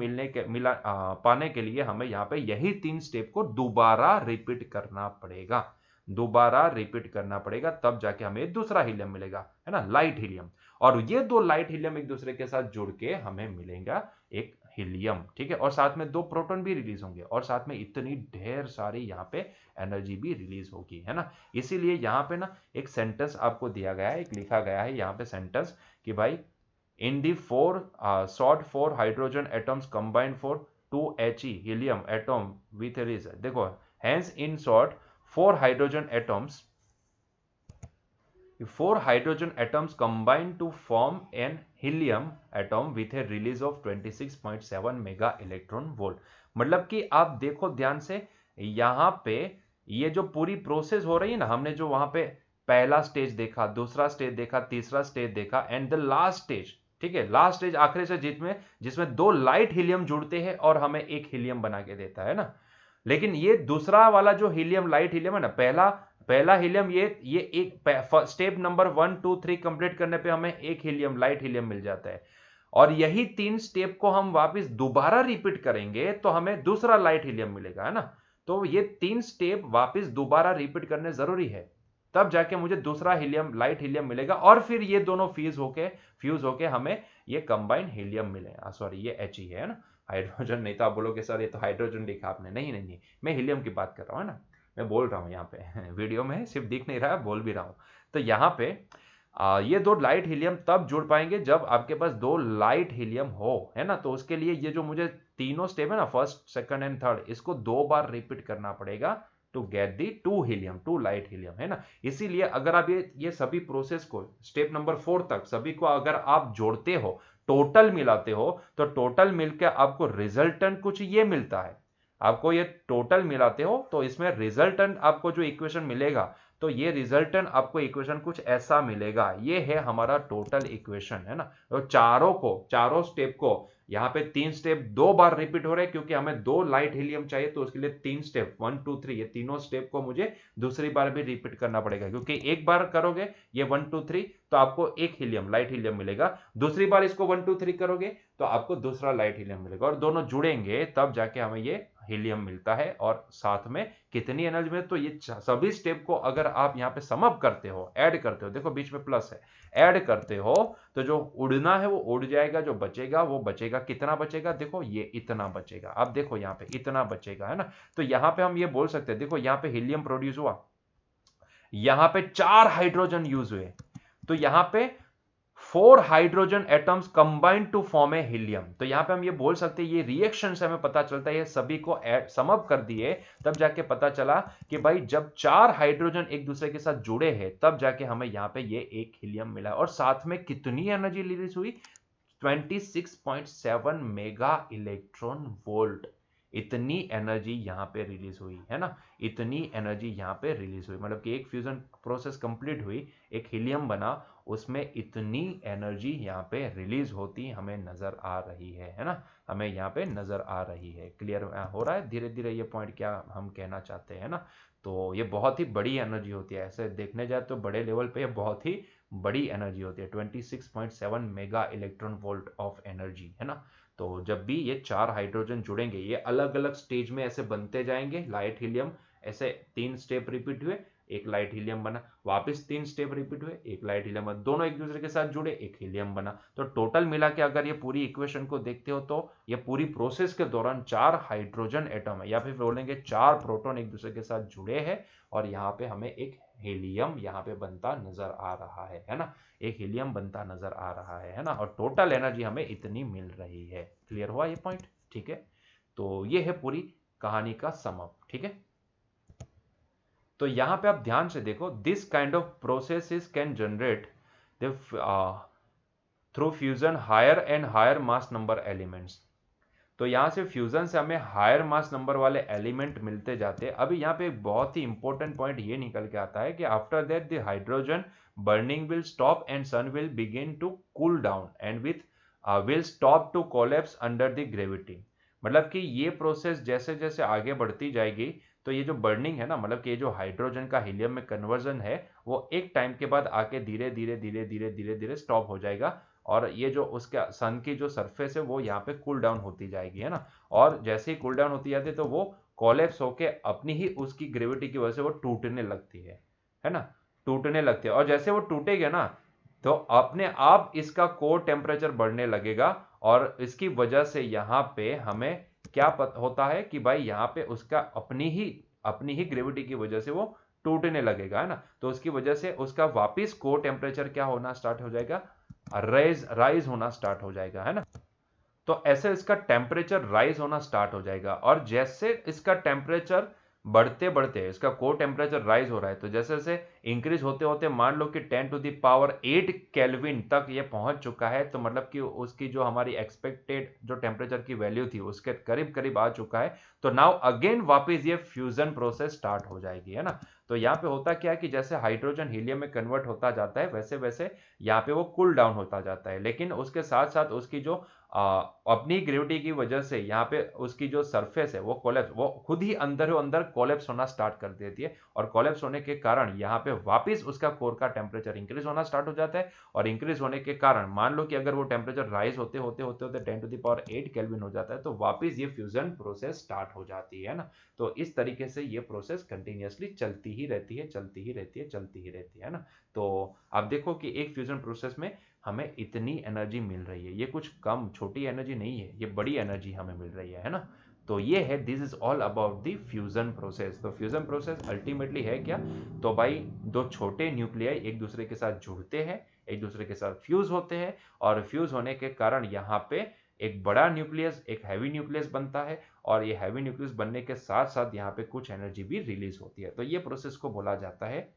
पाने के लिए हमें यहाँ पे यही 3 स्टेप को दोबारा रिपीट करना पड़ेगा, दोबारा रिपीट करना पड़ेगा, तब जाके हमें दूसरा हीलियम मिलेगा, है ना, लाइट हीलियम। और ये 2 लाइट हीलियम एक दूसरे के साथ जुड़ के हमें मिलेगा एक हीलियम। ठीक है, और साथ में 2 प्रोटॉन भी रिलीज होंगे और साथ में इतनी ढेर सारी यहाँ पे एनर्जी भी रिलीज होगी, है ना। इसीलिए यहाँ पे ना एक सेंटेंस आपको दिया गया है, एक लिखा गया है यहाँ पे सेंटेंस कि भाई इन दी 4 hydrogen atoms combined for 2He helium atom with a reason। देखो hence in short 4 hydrogen atoms combine to form an helium atom with a release of 26.7 mega electron volt. मतलब कि आप देखो ध्यान से, यहां पे ये जो पूरी प्रोसेस हो रही है ना, हमने जो वहां पे पहला स्टेज देखा, दूसरा स्टेज देखा, तीसरा स्टेज देखा एंड द लास्ट स्टेज। ठीक है, लास्ट स्टेज आखिरी से जिसमें 2 लाइट हीलियम जुड़ते हैं और हमें एक हीलियम बना के देता है ना। लेकिन ये दूसरा वाला जो हीलियम, लाइट हीलियम है ना, पहला हीलियम, ये एक स्टेप नंबर 1 2 3 कंप्लीट करने पे हमें एक हीलियम, लाइट हीलियम मिल जाता है, और यही 3 स्टेप को हम वापस दोबारा रिपीट करेंगे तो हमें दूसरा लाइट हीलियम मिलेगा, है ना। तो ये 3 स्टेप वापस दोबारा रिपीट करने जरूरी है, तब जाके मुझे दूसरा हीलियम, लाइट हीलियम मिलेगा, और फिर ये दोनों फ्यूज होके हमें ये कंबाइन हीलियम मिले, सॉरी ये He है ना। हाइड्रोजन नहीं तो आप बोलोगे सर ये तो हाइड्रोजन लिखा आपने, नहीं नहीं नहीं, मैं हीलियम की बात कर रहा हूँ, है ना, मैं बोल रहा हूँ यहाँ पे वीडियो में सिर्फ दिख नहीं रहा है, बोल भी रहा हूँ। तो यहाँ पे ये दो लाइट हीलियम तब जुड़ पाएंगे जब आपके पास दो लाइट हीलियम हो, है ना। तो उसके लिए ये जो मुझे तीनों स्टेप है ना, फर्स्ट सेकंड एंड थर्ड, इसको दो बार रिपीट करना पड़ेगा to get the two helium, two light helium, है ना। इसीलिए अगर आप ये सभी प्रोसेस को स्टेप नंबर 4 तक सभी को अगर आप जोड़ते हो, टोटल मिलाते हो, तो टोटल मिलकर आपको रिजल्टेंट कुछ ये मिलता है। आपको ये टोटल मिलाते हो तो इसमें रिजल्टेंट आपको जो इक्वेशन मिलेगा, तो ये रिजल्टेंट आपको इक्वेशन कुछ ऐसा मिलेगा। ये है हमारा टोटल इक्वेशन, है ना। तो चारों स्टेप को यहाँ पे 3 स्टेप 2 बार रिपीट हो रहे हैं क्योंकि हमें 2 लाइट हीलियम चाहिए, तो उसके लिए 3 स्टेप 1 2 3, ये तीनों स्टेप को मुझे दूसरी बार भी रिपीट करना पड़ेगा, क्योंकि एक बार करोगे ये 1 2 3 तो आपको एक हीलियम लाइट हीलियम मिलेगा, दूसरी बार इसको 1 2 3 करोगे तो आपको दूसरा लाइट हीलियम मिलेगा, और दोनों जुड़ेंगे तब जाके हमें ये हीलियम मिलता है। और साथ में कितनी एनर्जी में, तो ये सभी स्टेप को अगर आप यहाँ पे सम अप करते हो, ऐड करते हो, देखो बीच में प्लस है, ऐड करते हो तो जो उड़ना है वो उड़ जाएगा, जो बचेगा वो बचेगा। कितना बचेगा, देखो ये इतना बचेगा, अब देखो यहाँ पे इतना बचेगा, है ना। तो यहाँ पे हम ये बोल सकते हैं, देखो यहाँ पे हीलियम प्रोड्यूस हुआ, यहाँ पे 4 हाइड्रोजन यूज हुए, तो यहाँ पे 4 hydrogen atoms combined to form a helium. तो यहां पे हम ये बोल सकते हैं, ये रिएक्शन से हमें पता चलता है, ये सभी को सम अप कर दिए तब जाके पता चला कि भाई जब 4 हाइड्रोजन एक दूसरे के साथ जुड़े हैं तब जाके हमें यहां पे ये एक हीलियम मिला। और साथ में कितनी एनर्जी रिलीज हुई, 26.7 मेगा इलेक्ट्रॉन वोल्ट, इतनी एनर्जी यहां पे रिलीज हुई, है ना। इतनी एनर्जी यहां पे रिलीज हुई, मतलब कि एक फ्यूजन प्रोसेस कंप्लीट हुई, एक हीलियम बना, उसमें इतनी एनर्जी यहाँ पे रिलीज होती हमें नजर आ रही है ना, हमें यहाँ पे नजर आ रही है। क्लियर हो रहा है धीरे धीरे ये पॉइंट क्या हम कहना चाहते हैं ना। तो ये बहुत ही बड़ी एनर्जी होती है, ऐसे देखने जाए तो बड़े लेवल पे ये बहुत ही बड़ी एनर्जी होती है, 26.7 mega electron volt of energy, है ना। तो जब भी ये 4 हाइड्रोजन जुड़ेंगे, ये अलग अलग स्टेज में ऐसे बनते जाएंगे लाइट हीलियम, ऐसे 3 स्टेप रिपीट हुए, एक लाइट हीलियम बना, वापस 3 स्टेप रिपीट हुए, एक लाइट हीलियम बना, दोनों एक दूसरे के साथ जुड़े, एक हीलियम बना। तो टोटल मिला के अगर ये पूरी इक्वेशन को देखते हो तो ये पूरी प्रोसेस के दौरान 4 हाइड्रोजन एटम है, या फिर बोलेंगे 4 प्रोटॉन एक दूसरे के साथ जुड़े हैं, और यहाँ पे हमें एक हीलियम यहाँ पे बनता नजर आ रहा है ना, एक हीलियम बनता नजर आ रहा है ना। और टोटल एनर्जी हमें इतनी मिल रही है। क्लियर हुआ ये पॉइंट, ठीक है। तो ये है पूरी कहानी का सम अप, ठीक है। तो यहां पे आप ध्यान से देखो, this kind of process can generate through fusion higher and higher mass number elements. तो यहां से फ्यूजन से हमें हायर मास नंबर वाले एलिमेंट मिलते जाते हैं। अभी यहाँ पे एक बहुत ही इंपॉर्टेंट पॉइंट ये निकल के आता है कि after that the hydrogen burning will stop and sun will begin to cool down and with will stop to collapse under the gravity. मतलब कि ये प्रोसेस जैसे जैसे आगे बढ़ती जाएगी, तो ये जो बर्निंग है ना, मतलब कि ये जो हाइड्रोजन का हीलियम में कन्वर्जन है, वो एक टाइम के बाद आके धीरे धीरे धीरे धीरे धीरे धीरे स्टॉप हो जाएगा, और ये जो उसका सन की जो सरफेस है वो यहाँ पे कूल डाउन होती जाएगी, है ना। और जैसे ही कूल डाउन होती जाती है तो वो कोलैप्स होके अपनी ही उसकी ग्रेविटी की वजह से वो टूटने लगती है ना, टूटने लगती है। और जैसे वो टूटेगा ना, तो अपने आप इसका कोर टेम्परेचर बढ़ने लगेगा, और इसकी वजह से यहाँ पे हमें क्या होता है कि भाई यहाँ पे उसका अपनी ही ग्रेविटी की वजह से वो टूटने लगेगा, है ना। तो उसकी वजह से उसका वापिस कोर टेम्परेचर क्या होना स्टार्ट हो जाएगा, राइज होना स्टार्ट हो जाएगा, है ना। तो ऐसे इसका टेम्परेचर राइज होना स्टार्ट हो जाएगा, और जैसे इसका टेम्परेचर बढ़ते बढ़ते इसका कोर टेम्परेचर राइज हो रहा है, तो जैसे जैसे इंक्रीज होते होते मान लो कि 10⁸ केल्विन तक ये पहुंच चुका है, तो मतलब कि उसकी जो हमारी एक्सपेक्टेड जो टेम्परेचर की वैल्यू थी उसके करीब करीब आ चुका है। तो नाउ अगेन वापस ये फ्यूजन प्रोसेस स्टार्ट हो जाएगी, है ना। तो यहाँ पे होता क्या है कि जैसे हाइड्रोजन हीलियम में कन्वर्ट होता जाता है, वैसे वैसे यहाँ पे वो कूल डाउन होता जाता है, लेकिन उसके साथ साथ उसकी जो अपनी ग्रेविटी की वजह से यहाँ पे उसकी जो सरफेस है वो कोलैप्स, वो खुद ही अंदर अंदर कोलैप्स होना स्टार्ट कर देती है, और कोलैप्स होने के कारण यहाँ पे वापस उसका कोर का टेम्परेचर इंक्रीज होना स्टार्ट हो जाता है, और इंक्रीज होने के कारण मान लो कि अगर वो टेम्परेचर राइज होते होते होते होते 10⁸ केल्विन हो जाता है, तो वापस ये फ्यूजन प्रोसेस स्टार्ट हो जाती है ना। तो इस तरीके से ये प्रोसेस कंटिन्यूअसली चलती ही रहती है, चलती ही रहती है, चलती ही रहती है ना। तो आप देखो कि एक फ्यूजन प्रोसेस में हमें इतनी एनर्जी मिल रही है। ये कुछ कम छोटी एनर्जी नहीं है, ये बड़ी एनर्जी हमें मिल रही है ना। तो ये है, this is all about the fusion process. तो फ्यूजन प्रोसेस अल्टीमेटली है क्या? तो भाई दो छोटे न्यूक्लियाई एक दूसरे के साथ जुड़ते हैं, एक दूसरे के साथ फ्यूज होते हैं, और फ्यूज होने के कारण यहाँ पे एक बड़ा न्यूक्लियस, एक हैवी न्यूक्लियस बनता है, और ये हैवी न्यूक्लियस बनने के साथ साथ यहाँ पे कुछ एनर्जी भी रिलीज होती है। तो ये प्रोसेस को बोला जाता है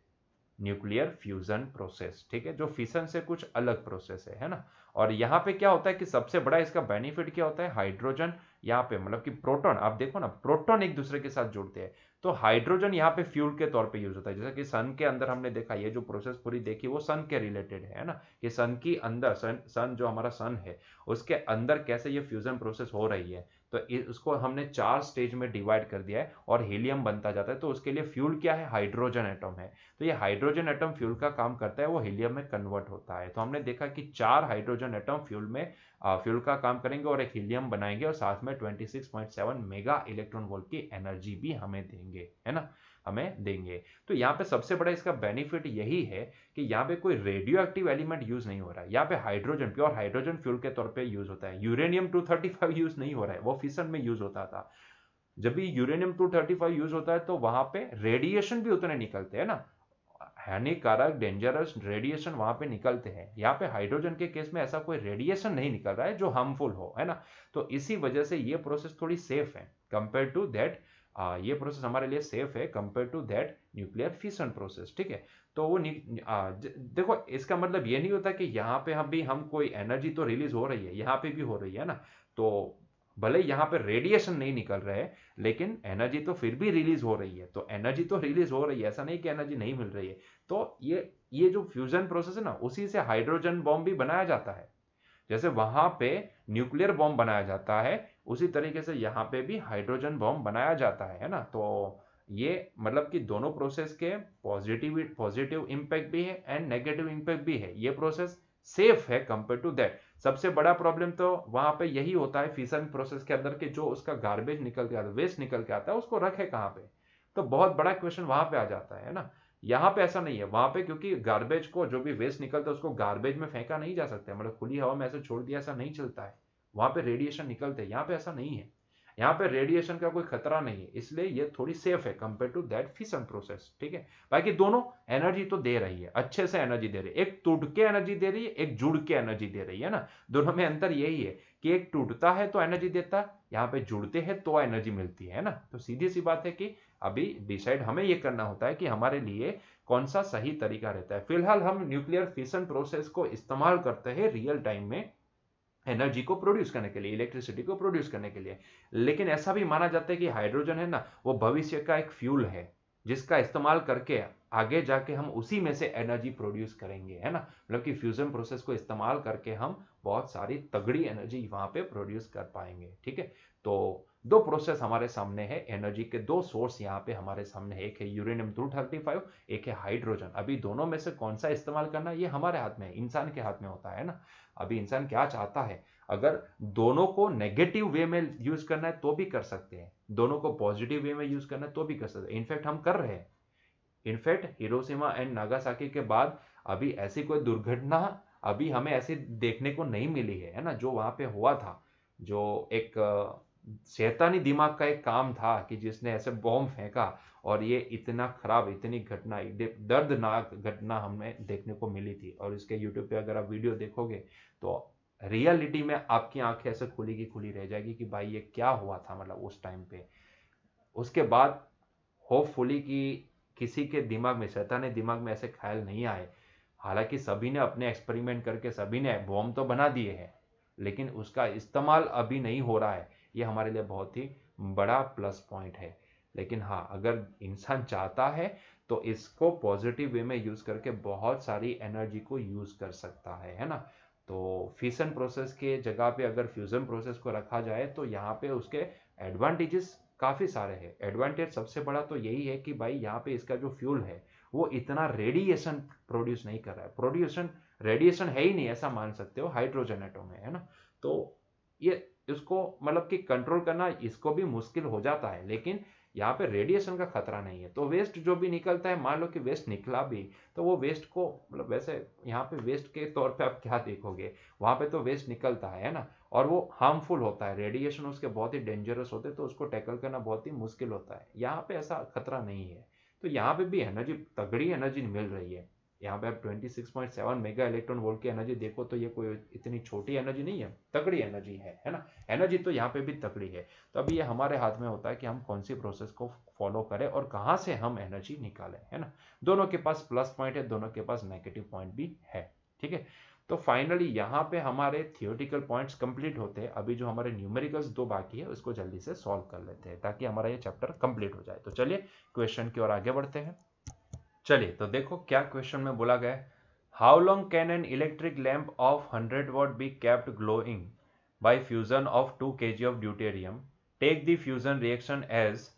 न्यूक्लियर फ्यूजन प्रोसेस। ठीक है, जो फिशन से कुछ अलग प्रोसेस है ना। और यहाँ पे क्या होता है कि सबसे बड़ा इसका बेनिफिट क्या होता है, हाइड्रोजन यहाँ पे मतलब कि प्रोटॉन, आप देखो ना प्रोटॉन एक दूसरे के साथ जुड़ते हैं, तो हाइड्रोजन यहाँ पे फ्यूल के तौर पे यूज होता है। जैसे कि सन के अंदर हमने देखा, ये जो प्रोसेस पूरी देखी वो सन के रिलेटेड है ना, कि सन की अंदर सन जो हमारा सन है उसके अंदर कैसे ये फ्यूजन प्रोसेस हो रही है। तो उसको हमने 4 स्टेज में डिवाइड कर दिया है, और हीलियम बनता जाता है। तो उसके लिए फ्यूल क्या है, हाइड्रोजन एटम है। तो ये हाइड्रोजन एटम फ्यूल का काम करता है, वो हीलियम में कन्वर्ट होता है। तो हमने देखा कि 4 हाइड्रोजन एटम फ्यूल का काम करेंगे और एक हीलियम बनाएंगे, और साथ में 26.7 मेगा इलेक्ट्रॉन वोल्ट की एनर्जी भी हमें देंगे, है ना, हमें देंगे। तो यहाँ पे सबसे बड़ा इसका बेनिफिट यही है कि यहाँ पे कोई रेडियो एक्टिव एलिमेंट यूज नहीं हो रहा है। यहाँ पे हाइड्रोजन, प्योर हाइड्रोजन फ्यूल के तौर पे यूज होता है। यूरेनियम 235 यूज नहीं हो रहा है, वो फिशन में यूज होता था। जब भी यूरेनियम 235 यूज होता है तो वहां पे रेडिएशन भी उतने निकलते हैं ना, हानिकारक डेंजरस रेडिएशन वहां पे निकलते हैं। यहाँ पे हाइड्रोजन के केस में ऐसा कोई रेडिएशन नहीं निकल रहा है जो हार्मफुल हो, है ना। तो इसी वजह से ये प्रोसेस थोड़ी सेफ है कंपेयर टू दैट। ये प्रोसेस हमारे लिए सेफ है compare to that nuclear fission process. ठीक है, तो वो देखो इसका मतलब ये नहीं होता कि यहाँ पे हम कोई एनर्जी तो रिलीज हो रही है, यहाँ पे भी हो रही है ना। तो भले यहाँ पे रेडिएशन नहीं निकल रहे हैं, लेकिन एनर्जी तो फिर भी रिलीज हो रही है। तो एनर्जी तो रिलीज हो रही है, ऐसा नहीं कि एनर्जी नहीं मिल रही है। तो ये जो फ्यूजन प्रोसेस है ना, उसी से हाइड्रोजन बॉम्ब भी बनाया जाता है। जैसे वहां पे न्यूक्लियर बॉम्ब बनाया जाता है, उसी तरीके से यहाँ पे भी हाइड्रोजन बॉम्ब बनाया जाता है ना। तो ये मतलब कि दोनों प्रोसेस के पॉजिटिव इंपैक्ट भी है एंड नेगेटिव इंपैक्ट भी है। ये प्रोसेस सेफ है कंपेयर टू दैट। सबसे बड़ा प्रॉब्लम तो वहां पे यही होता है फिशन प्रोसेस के अंदर के, जो उसका गार्बेज निकल के आता है, वेस्ट निकल के आता है, उसको रखे कहाँ पे। तो बहुत बड़ा क्वेश्चन वहां पे आ जाता है ना। यहाँ पे ऐसा नहीं है, वहां पे क्योंकि गार्बेज को, जो भी वेस्ट निकलता है उसको गार्बेज में फेंका नहीं जा सकता, मतलब खुली हवा में ऐसे छोड़ दिया ऐसा नहीं चलता है। वहां पे रेडिएशन निकलते हैं, यहाँ पे ऐसा नहीं है। यहाँ पे रेडिएशन का कोई खतरा नहीं है, इसलिए ये थोड़ी सेफ है compare to that fission process. ठीक है, बाकी दोनों एनर्जी तो दे रही है, अच्छे से एनर्जी दे रही है। एक टूट के एनर्जी दे रही है, एक जुड़ के एनर्जी दे रही है ना। दोनों में अंतर यही है कि एक टूटता है तो एनर्जी देता है, यहाँ पे जुड़ते हैं तो एनर्जी मिलती है ना। तो सीधी सी बात है कि अभी डिसाइड हमें ये करना होता है कि हमारे लिए कौन सा सही तरीका रहता है। फिलहाल हम न्यूक्लियर फिशन प्रोसेस को इस्तेमाल करते हैं रियल टाइम में एनर्जी को प्रोड्यूस करने के लिए, इलेक्ट्रिसिटी को प्रोड्यूस करने के लिए। लेकिन ऐसा भी माना जाता है कि हाइड्रोजन है ना, वो भविष्य का एक फ्यूल है, जिसका इस्तेमाल करके आगे जाके हम उसी में से एनर्जी प्रोड्यूस करेंगे, है ना। मतलब कि फ्यूजन प्रोसेस को इस्तेमाल करके हम बहुत सारी तगड़ी एनर्जी वहां पे प्रोड्यूस कर पाएंगे। ठीक है, तो दो प्रोसेस हमारे सामने है, एनर्जी के दो सोर्स यहाँ पे हमारे सामने है, एक है यूरेनियम 235, एक है हाइड्रोजन। अभी दोनों में से कौन सा इस्तेमाल करना ये हमारे हाथ में है, इंसान के हाथ में होता है ना। अभी इंसान क्या चाहता है, अगर दोनों को नेगेटिव वे में यूज करना है तो भी कर सकते हैं, दोनों को पॉजिटिव वे में यूज करना है तो भी कर सकते हैं। इनफैक्ट हम कर रहे हैं। इनफैक्ट हिरोशिमा एंड नागासाकी के बाद अभी ऐसी कोई दुर्घटना अभी हमें ऐसी देखने को नहीं मिली है ना। जो वहां पे हुआ था, जो एक शैतानी दिमाग का एक काम था कि जिसने ऐसे बॉम्ब फेंका, और ये इतना खराब, इतनी घटना, दर्दनाक घटना हमें देखने को मिली थी। और इसके यूट्यूब पे अगर आप वीडियो देखोगे तो रियलिटी में आपकी आंखें ऐसे खुली की खुली रह जाएगी कि भाई ये क्या हुआ था, मतलब उस टाइम पे। उसके बाद होपफुली कि किसी के दिमाग में, शैतानी दिमाग में ऐसे ख्याल नहीं आए। हालांकि सभी ने अपने एक्सपेरिमेंट करके सभी ने बॉम्ब तो बना दिए हैं, लेकिन उसका इस्तेमाल अभी नहीं हो रहा है। ये हमारे लिए बहुत ही बड़ा प्लस पॉइंट है। लेकिन हाँ, अगर इंसान चाहता है तो इसको पॉजिटिव वे में यूज करके बहुत सारी एनर्जी को यूज कर सकता है ना। तो फिशन प्रोसेस के जगह पे अगर फ्यूजन प्रोसेस को रखा जाए तो यहाँ पे उसके एडवांटेजेस काफी सारे हैं। एडवांटेज सबसे बड़ा तो यही है कि भाई यहाँ पे इसका जो फ्यूल है वो इतना रेडिएशन प्रोड्यूस नहीं कर रहा है। प्रोड्यूशन रेडिएशन है ही नहीं, ऐसा मान सकते हो, हाइड्रोजन एटम है ना। तो ये इसको मतलब कि कंट्रोल करना इसको भी मुश्किल हो जाता है, लेकिन यहाँ पे रेडिएशन का खतरा नहीं है। तो वेस्ट जो भी निकलता है, मान लो कि वेस्ट निकला भी, तो वो वेस्ट को मतलब वैसे यहाँ पे वेस्ट के तौर पे आप क्या देखोगे, वहां पे तो वेस्ट निकलता है ना, और वो हार्मफुल होता है, रेडिएशन उसके बहुत ही डेंजरस होते हैं, तो उसको टैकल करना बहुत ही मुश्किल होता है। यहाँ पे ऐसा खतरा नहीं है। तो यहाँ पे भी एनर्जी, तगड़ी एनर्जी मिल रही है। यहाँ पे आप 26.7 मेगा इलेक्ट्रॉन वोल्ट की एनर्जी देखो तो ये कोई इतनी छोटी एनर्जी नहीं है, तगड़ी एनर्जी है ना। एनर्जी तो यहाँ पे भी तगड़ी है। तो अभी ये हमारे हाथ में होता है कि हम कौन सी प्रोसेस को फॉलो करें और कहाँ से हम एनर्जी निकालें, है ना। दोनों के पास प्लस पॉइंट है, दोनों के पास नेगेटिव पॉइंट भी है, ठीक है। तो फाइनली यहाँ पे हमारे थियोरेटिकल पॉइंट्स कंप्लीट होते हैं। अभी जो हमारे न्यूमेरिकल्स दो बाकी है उसको जल्दी से सॉल्व कर लेते हैं ताकि हमारा ये चैप्टर कंप्लीट हो जाए। तो चलिए क्वेश्चन की ओर आगे बढ़ते हैं। चलिए तो देखो क्या क्वेश्चन में बोला गया है। How long can an electric lamp of 100 watt be kept glowing by fusion of 2 kg of deuterium, take the fusion reaction as.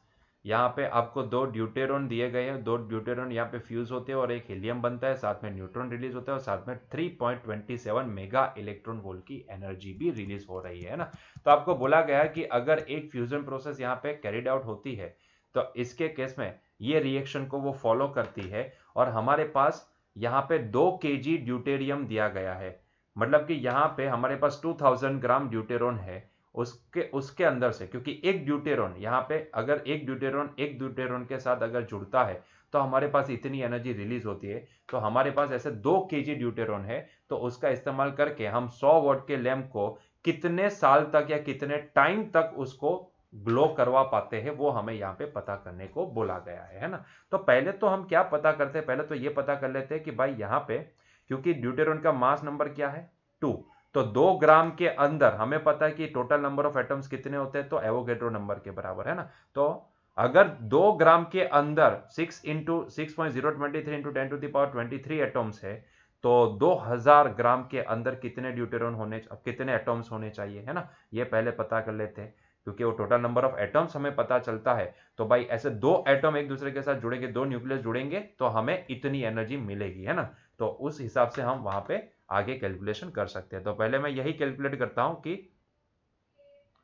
यहाँ पे आपको दो ड्यूटेरॉन दिए गए हैं, दो ड्यूटेरॉन यहाँ पे फ्यूज होते हैं और एक हीलियम बनता है, साथ में न्यूट्रॉन रिलीज होता है और साथ में 3.27 मेगा इलेक्ट्रॉन वोल्ट की एनर्जी भी रिलीज हो रही है ना। तो आपको बोला गया है कि अगर एक फ्यूजन प्रोसेस यहाँ पे कैरिड आउट होती है तो इसके केस में ये रिएक्शन को वो फॉलो करती है, और हमारे पास यहाँ पे 2 kg ड्यूटेरियम दिया गया है। मतलब कि यहाँ पे हमारे पास 2000 ग्राम ड्यूटेरॉन है। उसके अंदर से, क्योंकि एक ड्यूटेरॉन यहाँ पे अगर एक ड्यूटेरॉन के साथ अगर जुड़ता है तो हमारे पास इतनी एनर्जी रिलीज होती है। तो हमारे पास ऐसे 2 kg ड्यूटेरॉन है, तो उसका इस्तेमाल करके हम 100 वॉट के लैंप को कितने साल तक या कितने टाइम तक उसको ग्लो करवा पाते हैं वो हमें यहाँ पे पता करने को बोला गया है ना। तो पहले तो हम क्या पता करते हैं, पहले तो ये पता कर लेते हैं कि भाई यहाँ पे क्योंकि ड्यूटेरॉन का मास नंबर क्या है 2, तो 2 ग्राम के अंदर हमें पता है कि टोटल नंबर ऑफ एटम्स कितने होते हैं, तो एवोगैड्रो नंबर के बराबर है ना। तो अगर 2 ग्राम के अंदर 6 इंटू 6.023 इंटू 10⁻23 एटम्स है, तो 2000 ग्राम के अंदर कितने ड्यूटेरॉन होने, कितने एटम्स होने चाहिए, है ना। ये पहले पता कर लेते हैं क्योंकि वो टोटल नंबर ऑफ एटम्स हमें पता चलता है। तो भाई ऐसे 2 एटम एक दूसरे के साथ जुड़ेंगे, 2 न्यूक्लियस जुड़ेंगे तो हमें इतनी एनर्जी मिलेगी, है ना। तो उस हिसाब से हम वहां पे आगे कैलकुलेशन कर सकते हैं। तो पहले मैं यही कैलकुलेट करता हूं कि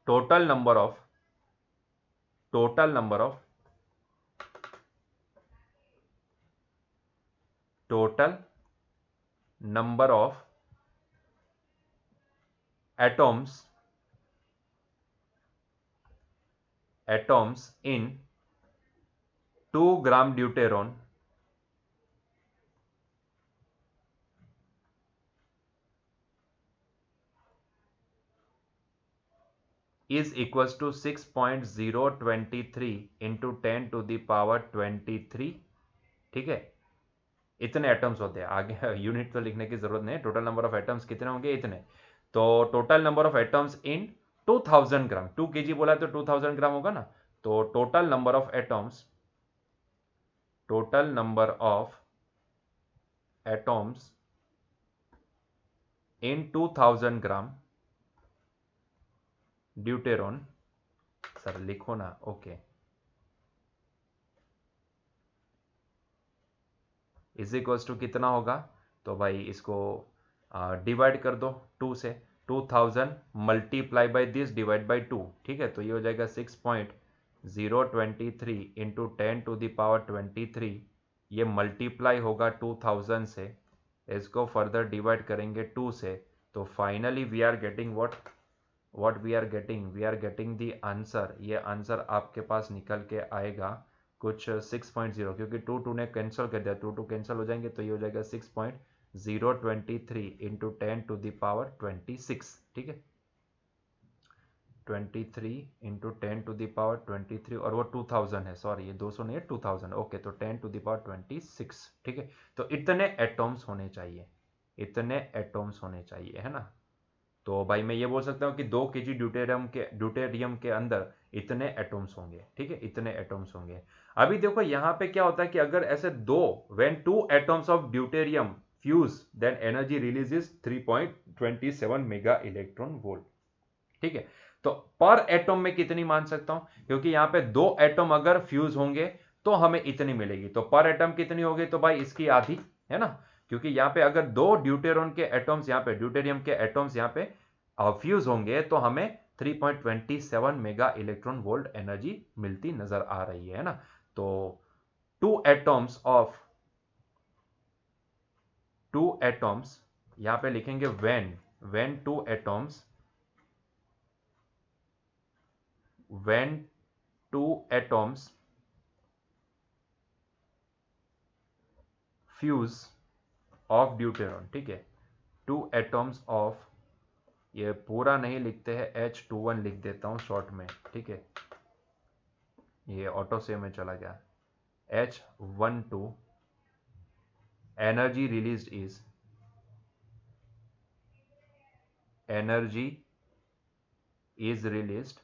total number of total number of atoms in 2 gram deuteron is equals to 6.023 into 10⁻23। ठीक है, इतने एटम्स होते हैं। आगे यूनिट तो लिखने की जरूरत नहीं, टोटल नंबर ऑफ एटम्स कितने होंगे इतने। तो total number of atoms in 2000 gram, 2 kg बोला तो 2000 ग्राम होगा ना। तो total number of atoms in 2000 gram deuteron, sir लिखो ना, ओके, इज इक्वल्स टू कितना होगा। तो भाई इसको डिवाइड कर दो 2 से, 2000 multiply by this divide by 2, ठीक है। तो ये हो जाएगा 6.023 इंटू 10⁻23। ये मल्टीप्लाई होगा 2000 से, इसको फर्दर डिवाइड करेंगे 2 से। तो finally we are getting what we are getting the answer. ये आंसर आपके पास निकल के आएगा कुछ 6.0, क्योंकि 2 ने कैंसिल कर दिया, 2 कैंसिल हो जाएंगे तो ये हो जाएगा 6.023 इंटू 10⁻26, ठीक है। 23 इंटू 10⁻23 और वो 2000 है, सॉरी ये 200 नहीं है 2000, ओके। तो 10⁻26, ठीक है। तो इतने एटम्स होने चाहिए, है ना। तो भाई मैं ये बोल सकता हूँ कि 2 kg ड्यूटेरियम के अंदर इतने एटम्स होंगे, ठीक है, इतने एटम्स होंगे। अभी देखो यहाँ पे क्या होता है कि अगर ऐसे when 2 atoms of deuterium fuse then energy release is 3.27 mega electron volt, ठीक है। तो पर एटम में कितनी मान सकता हूं, क्योंकि यहाँ पे 2 एटम अगर फ्यूज होंगे तो हमें इतनी मिलेगी। तो पर एटम कितनी होगी, तो भाई इसकी आधी, है ना। क्योंकि यहाँ पे अगर 2 ड्यूटेरॉन के एटम्स, यहाँ पे ड्यूटेरियम के एटम्स यहाँ पे फ्यूज होंगे तो हमें 3.27 मेगा इलेक्ट्रॉन वोल्ट एनर्जी मिलती नजर आ रही है ना। तो टू एटॉम्स यहां पे लिखेंगे when two atoms fuse of deuteron, ठीक है, टू एटॉम्स ऑफ, ये पूरा नहीं लिखते हैं, H21 लिख देता हूं शॉर्ट में, ठीक है, ये ऑटो सेव में चला गया, H12 energy is released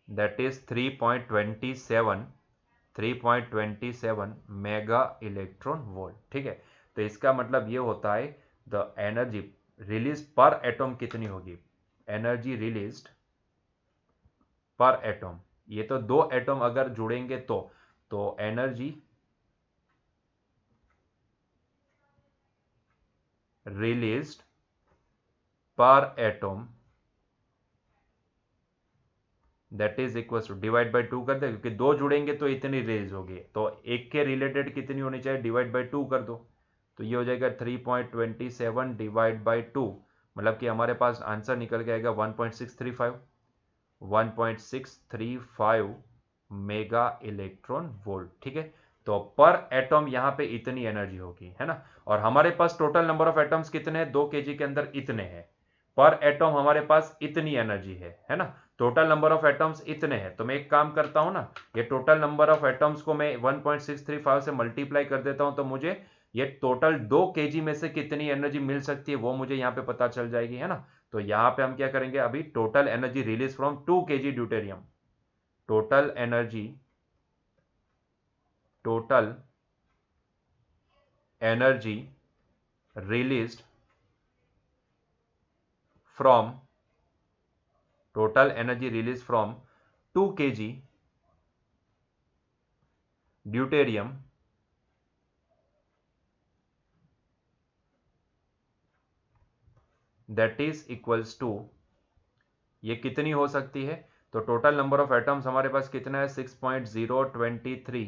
that is 3.27 mega electron volt, ठीक है। तो इसका मतलब ये होता है द एनर्जी रिलीज पर एटॉम कितनी होगी, एनर्जी रिलीज्ड पर एटॉम, ये तो दो एटॉम अगर जुड़ेंगे तो energy released per atom that is equal to divide by 2 कर दे, क्योंकि दो जुड़ेंगे तो इतनी रिलीज होगी, तो एक के रिलेटेड कितनी होनी चाहिए, डिवाइड बाई 2 कर दो, तो ये हो जाएगा 3.27 डिवाइड बाई 2, मतलब कि हमारे पास आंसर निकल के आएगा 1.635 मेगा इलेक्ट्रॉन वोल्ट, ठीक है। तो पर एटॉम यहां पे इतनी एनर्जी होगी, है ना। और हमारे पास टोटल नंबर ऑफ एटॉम्स कितने हैं, 2 kg के अंदर इतने हैं, पर एटॉम हमारे पास इतनी एनर्जी है ना। टोटल नंबर ऑफ एटॉम्स इतने हैं, तो मैं एक काम करता हूं ना, ये टोटल नंबर ऑफ एटॉम्स को मैं 1.635 से मल्टीप्लाई कर देता हूं, तो मुझे ये टोटल 2 kg में से कितनी एनर्जी मिल सकती है वो मुझे यहाँ पे पता चल जाएगी, है ना। तो यहाँ पे हम क्या करेंगे, अभी total energy release from 2 kg deuterium, total energy released from 2 kg deuterium that is equals to, ये कितनी हो सकती है, तो टोटल नंबर ऑफ एटम्स हमारे पास कितना है, 6.023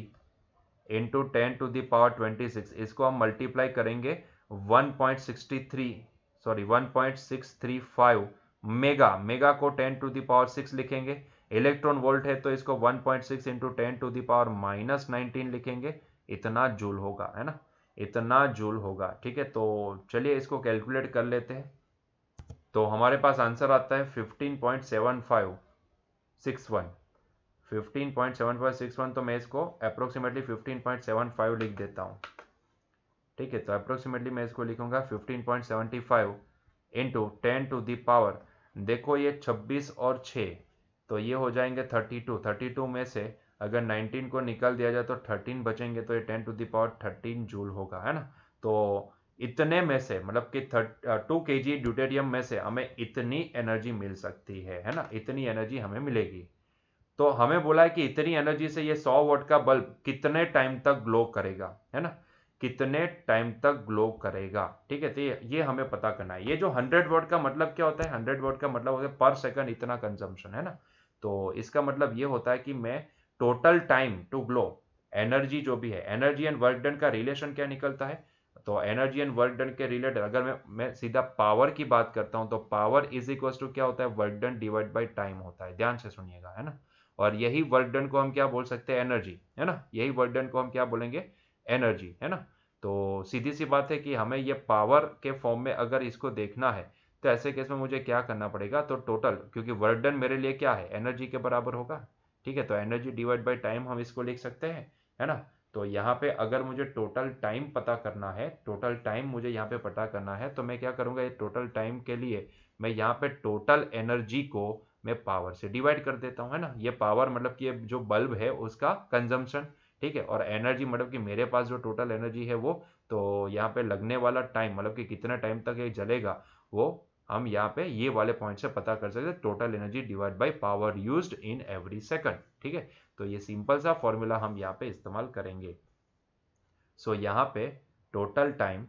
इंटू 10⁻26, इसको हम मल्टीप्लाई करेंगे 1.635 मेगा को 10⁻6 लिखेंगे, इलेक्ट्रॉन वोल्ट है तो इसको 1.6 इंटू 10⁻⁻19 लिखेंगे, इतना जूल होगा, है ना, इतना जूल होगा, ठीक है। तो चलिए इसको कैलकुलेट कर लेते हैं, तो हमारे पास आंसर आता है 15.7561, तो मैं इसको अप्रोक्सीमेटली 15.75 लिख देता हूं, ठीक है। तो अप्रोक्सीमेटली मैं इसको लिखूंगा 15.75 इंटू 10⁻, देखो ये 26 और 6, तो ये हो जाएंगे 32 में से अगर 19 को निकाल दिया जाए तो 13 बचेंगे, तो ये 10⁻13 जूल होगा, है ना। तो इतने में से मतलब कि 2 kg ड्यूटेरियम में से हमें इतनी एनर्जी मिल सकती है ना, इतनी एनर्जी हमें मिलेगी। तो हमें बोला है कि इतनी एनर्जी से ये 100 वॉट का बल्ब कितने टाइम तक ग्लो करेगा, है ना, कितने टाइम तक ग्लो करेगा, ठीक है। तो ये हमें पता करना है। ये जो 100 वॉट का मतलब क्या होता है, 100 वॉट का मतलब होता है पर सेकंड इतना कंजम्पशन, है ना। तो इसका मतलब ये होता है कि मैं total time to glow, energy जो भी है, एनर्जी एंड वर्क डन का रिलेशन क्या निकलता है, तो एनर्जी एंड वर्क डन के रिलेटेड अगर मैं सीधा पावर की बात करता हूं, तो पावर इज इक्वल टू क्या होता है, work done divide by time होता है, ध्यान से सुनिएगा, है ना। और यही वर्क डन को हम क्या बोल सकते हैं, एनर्जी, है ना, यही वर्क डन को हम क्या बोलेंगे, एनर्जी, है ना। तो सीधी सी बात है कि हमें ये पावर के फॉर्म में अगर इसको देखना है, तो ऐसे केस में मुझे क्या करना पड़ेगा, तो टोटल, क्योंकि वर्क डन मेरे लिए क्या है, एनर्जी के बराबर होगा, ठीक है। तो एनर्जी डिवाइड बाई टाइम हम इसको लिख सकते हैं, है ना। तो यहाँ पे अगर मुझे टोटल टाइम पता करना है, टोटल टाइम मुझे यहाँ पे पता करना है, तो मैं क्या करूँगा, ये टोटल टाइम के लिए मैं यहाँ पे टोटल एनर्जी को मैं पावर से डिवाइड कर देता हूँ, है ना। ये पावर मतलब कि ये जो बल्ब है उसका कंजम्पशन, ठीक है, और एनर्जी मतलब कि मेरे पास जो टोटल एनर्जी है वो, तो यहाँ पे लगने वाला टाइम मतलब कि कितना टाइम तक ये जलेगा, वो हम यहाँ पे ये वाले पॉइंट से पता कर सकते हैं, total energy divide by power used in every second, ठीक है। तो ये सिंपल सा फॉर्मूला हम यहाँ पे इस्तेमाल करेंगे। सो यहाँ पे total time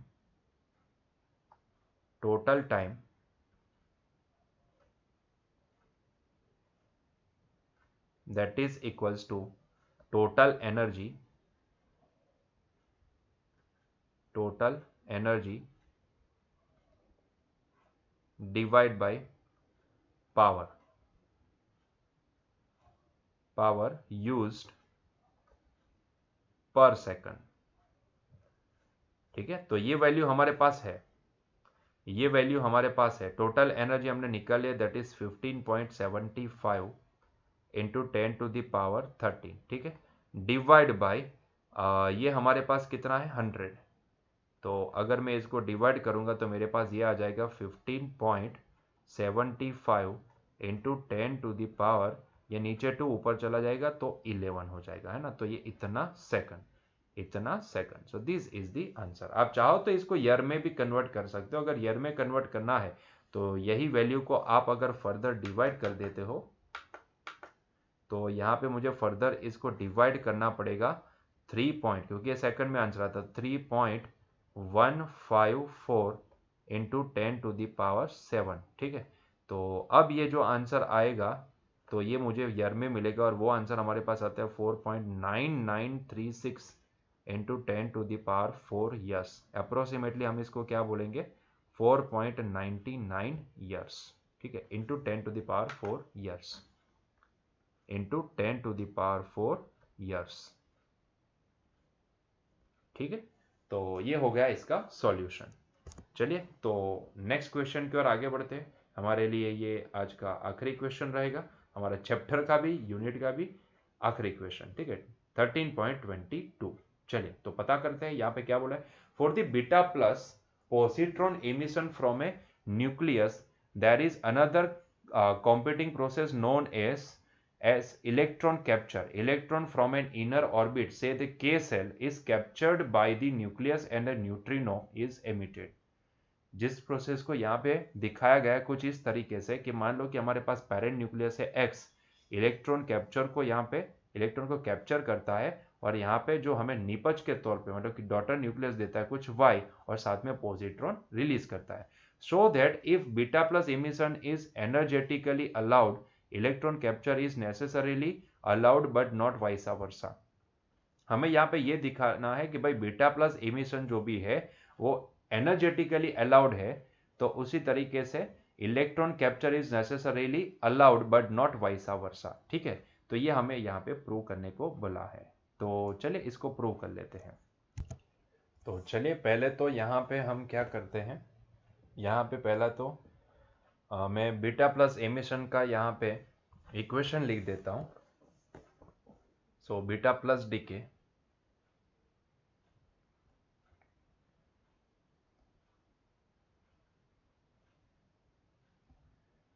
that is equals to total energy divide by power used per second. ठीक है, तो ये वैल्यू हमारे पास है, टोटल एनर्जी हमने निकाल लिया, दैट इज 15.75 इंटू 10⁻13। ठीक है, डिवाइड बाय ये हमारे पास कितना है 100। तो अगर मैं इसको डिवाइड करूंगा तो मेरे पास ये आ जाएगा 15.75 इंटू 10⁻, ये नीचे 2 ऊपर चला जाएगा तो 11 हो जाएगा, है ना। तो ये इतना second. So this is the answer. आप चाहो तो इसको ईयर में भी कन्वर्ट कर सकते हो। अगर ईयर में कन्वर्ट करना है तो यही वैल्यू को आप अगर फर्दर डिवाइड कर देते हो तो यहाँ पे मुझे फर्दर इसको डिवाइड करना पड़ेगा 3 पॉइंट, क्योंकि ये सेकंड में आंसर आता, 3.154 इंटू 10⁻7। ठीक है, तो अब ये जो आंसर आएगा तो ये मुझे ईयर में मिलेगा, और वो आंसर हमारे पास आता है 4.9936 इंटू 10⁻4 ईयर्स। अप्रोक्सीमेटली हम इसको क्या बोलेंगे, 4.99 ईयर्स। ठीक है, इंटू 10⁻4 ईयर्स, इंटू 10⁻4 ईयर्स। ठीक है, तो ये हो गया इसका सॉल्यूशन। चलिए, तो नेक्स्ट क्वेश्चन की ओर आगे बढ़ते हैं। हमारे लिए ये आज का आखिरी क्वेश्चन रहेगा, हमारा चैप्टर का भी, यूनिट का भी आखिरी क्वेश्चन। ठीक है, 13.22। चलिए, तो पता करते हैं यहाँ पे क्या बोला है। For the beta plus positron emission from a nucleus there is another competing process known as electron capture. Electron from an inner orbit, say the K cell, is captured by the nucleus and a neutrino is emitted. जिस process को यहाँ पे दिखाया गया है कुछ इस तरीके से कि मान लो कि हमारे पास पेरेंट न्यूक्लियस है X, इलेक्ट्रॉन कैप्चर को यहाँ पे इलेक्ट्रॉन को कैप्चर करता है, और यहाँ पे जो हमें निपज के तौर पे मतलब कि डॉटर न्यूक्लियस देता है कुछ Y, और साथ में पॉजिट्रॉन रिलीज करता है। So that if beta plus emission is energetically allowed, electron capture is necessarily allowed but not vice versa. हमें यहाँ पे ये दिखाना है कि भाई बीटा प्लस एमिशन जो भी है वो एनर्जेटिकली अलाउड है, तो उसी तरीके से electron capture is necessarily allowed but not vice versa. ठीक है, तो ये हमें यहाँ पे प्रूव करने को बोला है। तो चलिए इसको प्रूव कर लेते हैं। तो चलिए पहले तो यहाँ पे हम क्या करते हैं, यहाँ पे पहला तो मैं बीटा प्लस एमिशन का यहाँ पे इक्वेशन लिख देता हूँ। सो बीटा प्लस डीके,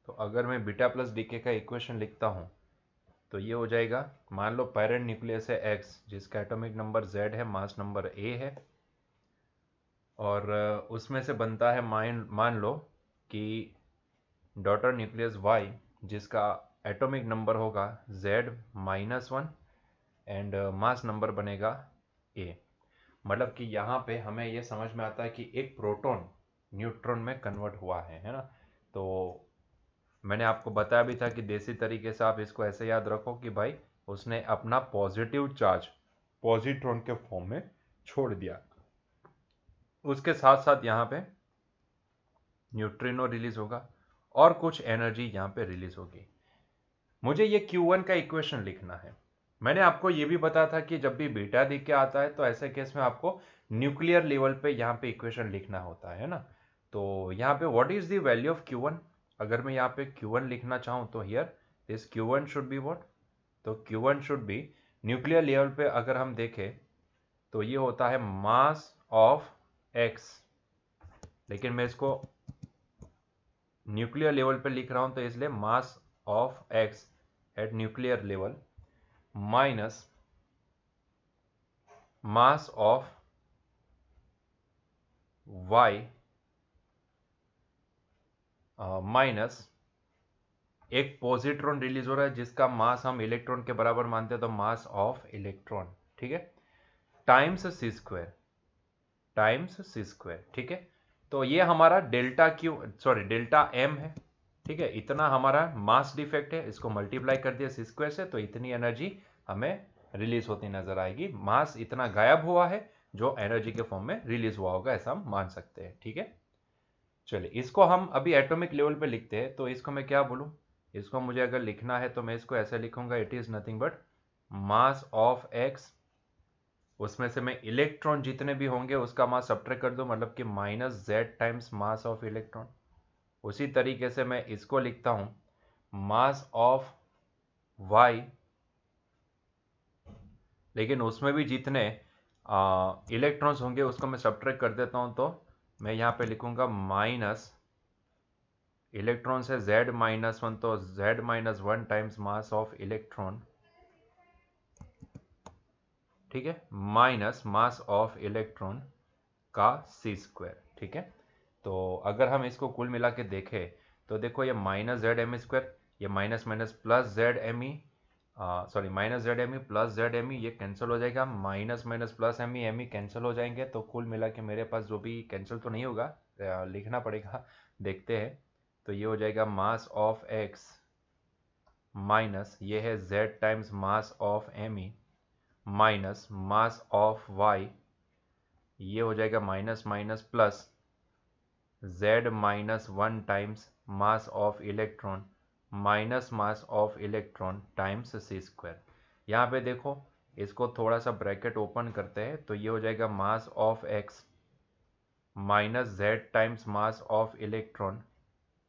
तो अगर मैं बीटा प्लस डीके का इक्वेशन लिखता हूँ तो ये हो जाएगा, मान लो पेरेंट न्यूक्लियस है X जिसका एटॉमिक नंबर Z है, मास नंबर A है, और उसमें से बनता है मान लो कि डॉटर न्यूक्लियस Y जिसका एटॉमिक नंबर होगा Z-1 एंड मास नंबर बनेगा A। मतलब कि यहाँ पे हमें ये समझ में आता है कि एक प्रोटॉन न्यूट्रॉन में कन्वर्ट हुआ है ना। तो मैंने आपको बताया भी था कि देसी तरीके से आप इसको ऐसे याद रखो कि भाई उसने अपना पॉजिटिव चार्ज पॉजिट्रॉन के फॉर्म में छोड़ दिया, उसके साथ साथ यहाँ पे न्यूट्रिनो रिलीज होगा और कुछ एनर्जी यहाँ पे रिलीज होगी। मुझे ये Q1 का इक्वेशन लिखना है। मैंने आपको ये भी बताया था कि जब भी बीटा दिख के आता है तो ऐसे केस में आपको न्यूक्लियर लेवल पे यहाँ पे इक्वेशन लिखना होता है ना। तो यहाँ पे what is the value of Q1, अगर मैं यहाँ पे Q1 लिखना चाहूँ तो here this Q1 should be what, तो Q1 should be nuclear level पे अगर हम देखें तो ये होता है मास ऑफ X, लेकिन मैं इसको न्यूक्लियर लेवल पे लिख रहा हूं तो इसलिए mass of X at nuclear level minus mass of Y minus एक पॉजिट्रॉन रिलीज हो रहा है जिसका मास हम इलेक्ट्रॉन के बराबर मानते हैं, तो मास ऑफ इलेक्ट्रॉन, ठीक है, टाइम्स सी स्क्वायर। ठीक है, तो ये हमारा डेल्टा M है। ठीक है, इतना हमारा मास डिफेक्ट है, इसको मल्टीप्लाई कर दिया सी स्क्वायर से, तो इतनी एनर्जी हमें रिलीज होती नजर आएगी। मास इतना गायब हुआ है जो एनर्जी के फॉर्म में रिलीज हुआ होगा, ऐसा हम मान सकते हैं। ठीक है, चलिए इसको हम अभी एटॉमिक लेवल पे लिखते हैं, तो इसको मैं क्या बोलूं, इसको मुझे अगर लिखना है तो मैं इसको ऐसे लिखूंगा, it is nothing but mass of x, उसमें से मैं इलेक्ट्रॉन जितने भी होंगे उसका मास सब्ट्रैक्ट कर दो, मतलब कि minus Z times mass of electron. उसी तरीके से मैं इसको लिखता हूं, मास ऑफ वाई, लेकिन उसमें भी जितने इलेक्ट्रॉन्स होंगे उसको मैं सब्ट्रैक्ट कर देता हूं, तो मैं यहां पे लिखूंगा माइनस, इलेक्ट्रॉन से z माइनस वन, तो z minus one times mass of electron, ठीक है, माइनस मास ऑफ इलेक्ट्रॉन का सी स्क्वायर। ठीक है, तो अगर हम इसको कुल मिला के देखें तो देखो ये माइनस जेड एम स्क्वायर, ये minus minus plus Z M E, sorry minus Z M E plus Z M E, ये कैंसिल हो जाएगा, minus minus plus M E cancel हो जाएंगे, तो कुल मिला के मेरे पास जो भी कैंसिल तो नहीं होगा, लिखना पड़ेगा, देखते हैं। तो ये हो जाएगा मास ऑफ एक्स माइनस ये है z times mass of M E minus mass of y, ये हो जाएगा minus minus plus z minus one times mass of electron minus mass of electron times C square. यहाँ पे देखो, इसको थोड़ा सा ब्रैकेट ओपन करते हैं, तो ये हो जाएगा मास of x minus Z times mass of electron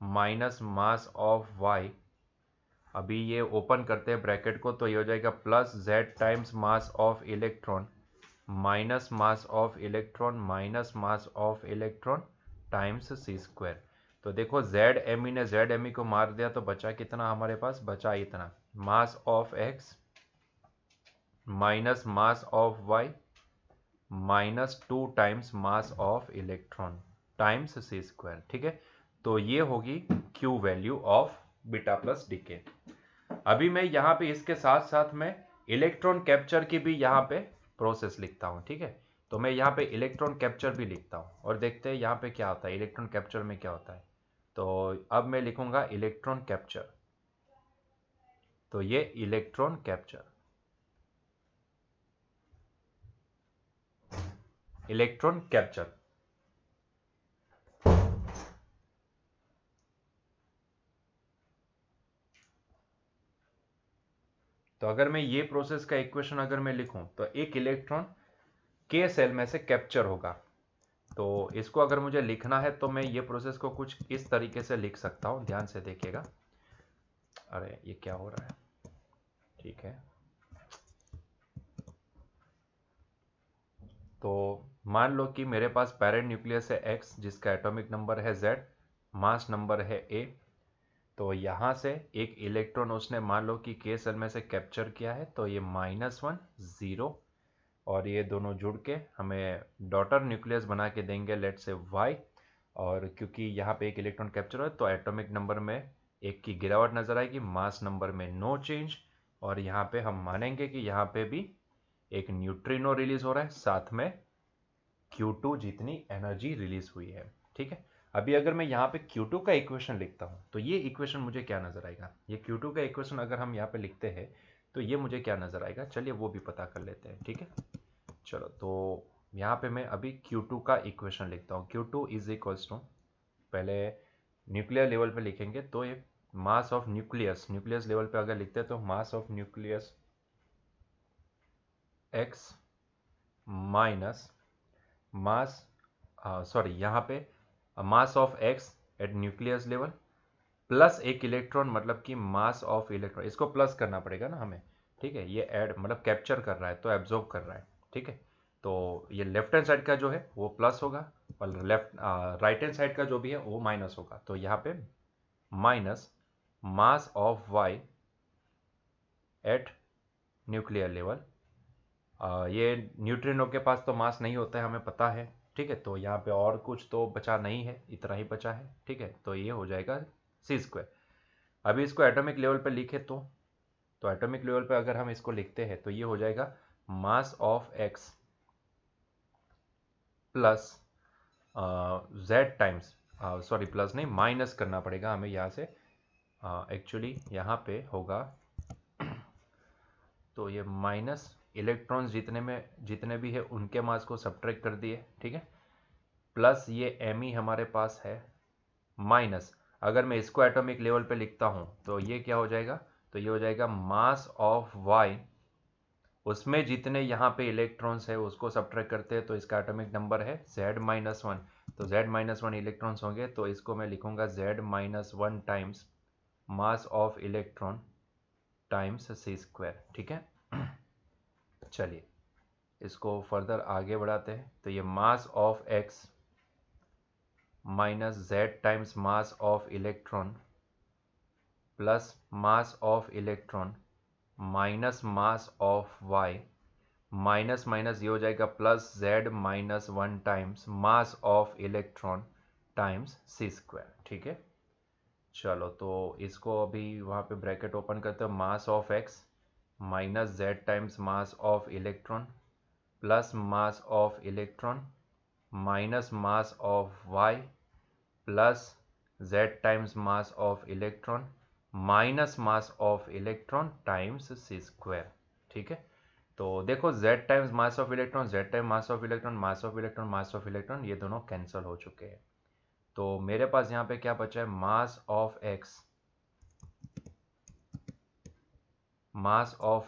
minus mass of y, अभी ये ओपन करते हैं ब्रैकेट को, तो ये हो जाएगा plus Z times mass of electron minus mass of electron minus mass of electron times C square. तो देखो जेड एम ई ने जेड एम ई को मार दिया, तो बचा कितना हमारे पास, बचा इतना, mass of X minus mass of Y minus two times mass of electron times C square. ठीक है, तो ये होगी Q value of beta plus decay. अभी मैं यहाँ पे इसके साथ साथ में इलेक्ट्रॉन कैप्चर की भी यहाँ पे प्रोसेस लिखता हूँ। ठीक है, तो मैं यहाँ पे इलेक्ट्रॉन कैप्चर भी लिखता हूँ, और देखते हैं यहाँ पे क्या होता है, इलेक्ट्रॉन कैप्चर में क्या होता है। तो अब मैं लिखूंगा इलेक्ट्रॉन कैप्चर, तो ये इलेक्ट्रॉन कैप्चर, इलेक्ट्रॉन कैप्चर। तो अगर मैं ये प्रोसेस का इक्वेशन अगर मैं लिखूं, तो एक इलेक्ट्रॉन के सेल में से कैप्चर होगा। तो इसको अगर मुझे लिखना है तो मैं ये प्रोसेस को कुछ इस तरीके से लिख सकता हूं, ध्यान से देखिएगा। अरे ये क्या हो रहा है, ठीक है। तो मान लो कि मेरे पास पेरेंट न्यूक्लियस है X, जिसका एटॉमिक नंबर है Z, मास नंबर है A। तो यहाँ से एक इलेक्ट्रॉन उसने मान लो कि K सेल में से कैप्चर किया है, तो ये -1 0, और ये दोनों जुड़ के हमें डॉटर न्यूक्लियस बना के देंगे, लेट से Y। और क्योंकि यहाँ पे एक इलेक्ट्रॉन कैप्चर हो तो एटॉमिक नंबर में एक की गिरावट नजर आएगी, मास नंबर में नो चेंज, और यहाँ पे हम मानेंगे कि यहाँ पे भी एक न्यूट्रिनो रिलीज हो रहा है, साथ में Q2 जितनी एनर्जी रिलीज हुई है। ठीक है, अभी अगर मैं यहाँ पे Q2 का इक्वेशन लिखता हूँ, तो ये इक्वेशन मुझे क्या नजर आएगा, ये Q2 का इक्वेशन अगर हम यहाँ पे लिखते हैं तो ये मुझे क्या नजर आएगा, चलिए वो भी पता कर लेते हैं। ठीक है, चलो तो यहाँ पे मैं अभी Q2 का इक्वेशन लिखता हूँ। Q2 इज इक्वल्स टू, पहले न्यूक्लियर लेवल पे लिखेंगे, तो ये mass of nucleus, nucleus level पे अगर लिखते हैं तो mass of nucleus x minus mass, sorry यहाँ पे mass of x at nucleus level plus एक इलेक्ट्रॉन, मतलब कि मास ऑफ इलेक्ट्रॉन, इसको प्लस करना पड़ेगा ना हमें। ठीक है, ये ऐड मतलब कैप्चर कर रहा है तो एब्जॉर्ब कर रहा है। ठीक है, तो ये लेफ्ट हैंड साइड का जो है वो प्लस होगा, और लेफ्ट राइट हैंड साइड का जो भी है वो माइनस होगा। तो यहाँ पे minus mass of Y at nuclear level, ये न्यूट्रिनो के पास तो मास नहीं होता है, हमें पता है। ठीक है, तो यहाँ पे और कुछ तो बचा नहीं है, इतना ही बचा है। ठीक है, तो ये हो जाएगा सी स्क्वायर। अभी इसको एटॉमिक लेवल पे लिखे तो एटॉमिक लेवल पे अगर हम इसको लिखते हैं तो ये हो जाएगा मास of x plus Z times, sorry plus नहीं, माइनस करना पड़ेगा हमें यहाँ से, एक्चुअली यहाँ पे होगा, तो ये माइनस इलेक्ट्रॉन्स जितने भी है उनके मास को सब्ट्रैक्ट कर दिए, ठीक है, प्लस ये एम हमारे पास है, माइनस अगर मैं इसको एटॉमिक लेवल पे लिखता हूँ तो ये क्या हो जाएगा, तो ये हो जाएगा मास ऑफ वाई, उसमें जितने यहाँ पे इलेक्ट्रॉन्स है उसको सब्ट्रैक्ट करते हैं तो इसका एटॉमिक नंबर है Z-1, तो Z-1 इलेक्ट्रॉन्स होंगे, तो इसको मैं लिखूंगा Z-1 times mass of electron times c², ठीक है। चलिए इसको फर्दर आगे बढ़ाते हैं, तो ये mass of x minus z times mass of electron plus mass of electron minus mass of y, minus minus ये हो जाएगा plus Z-1 times mass of electron times c², ठीक है। चलो तो इसको अभी वहाँ पे ब्रैकेट ओपन करते हैं, मास of x minus z times mass of electron plus mass of electron minus mass of y plus z times mass of electron minus mass of electron times c², ठीक है। तो देखो z times mass of electron, z time mass of electron, mass of electron, mass of electron, ये दोनों cancel हो चुके हैं। तो मेरे पास यहाँ पे क्या बचा है, मास of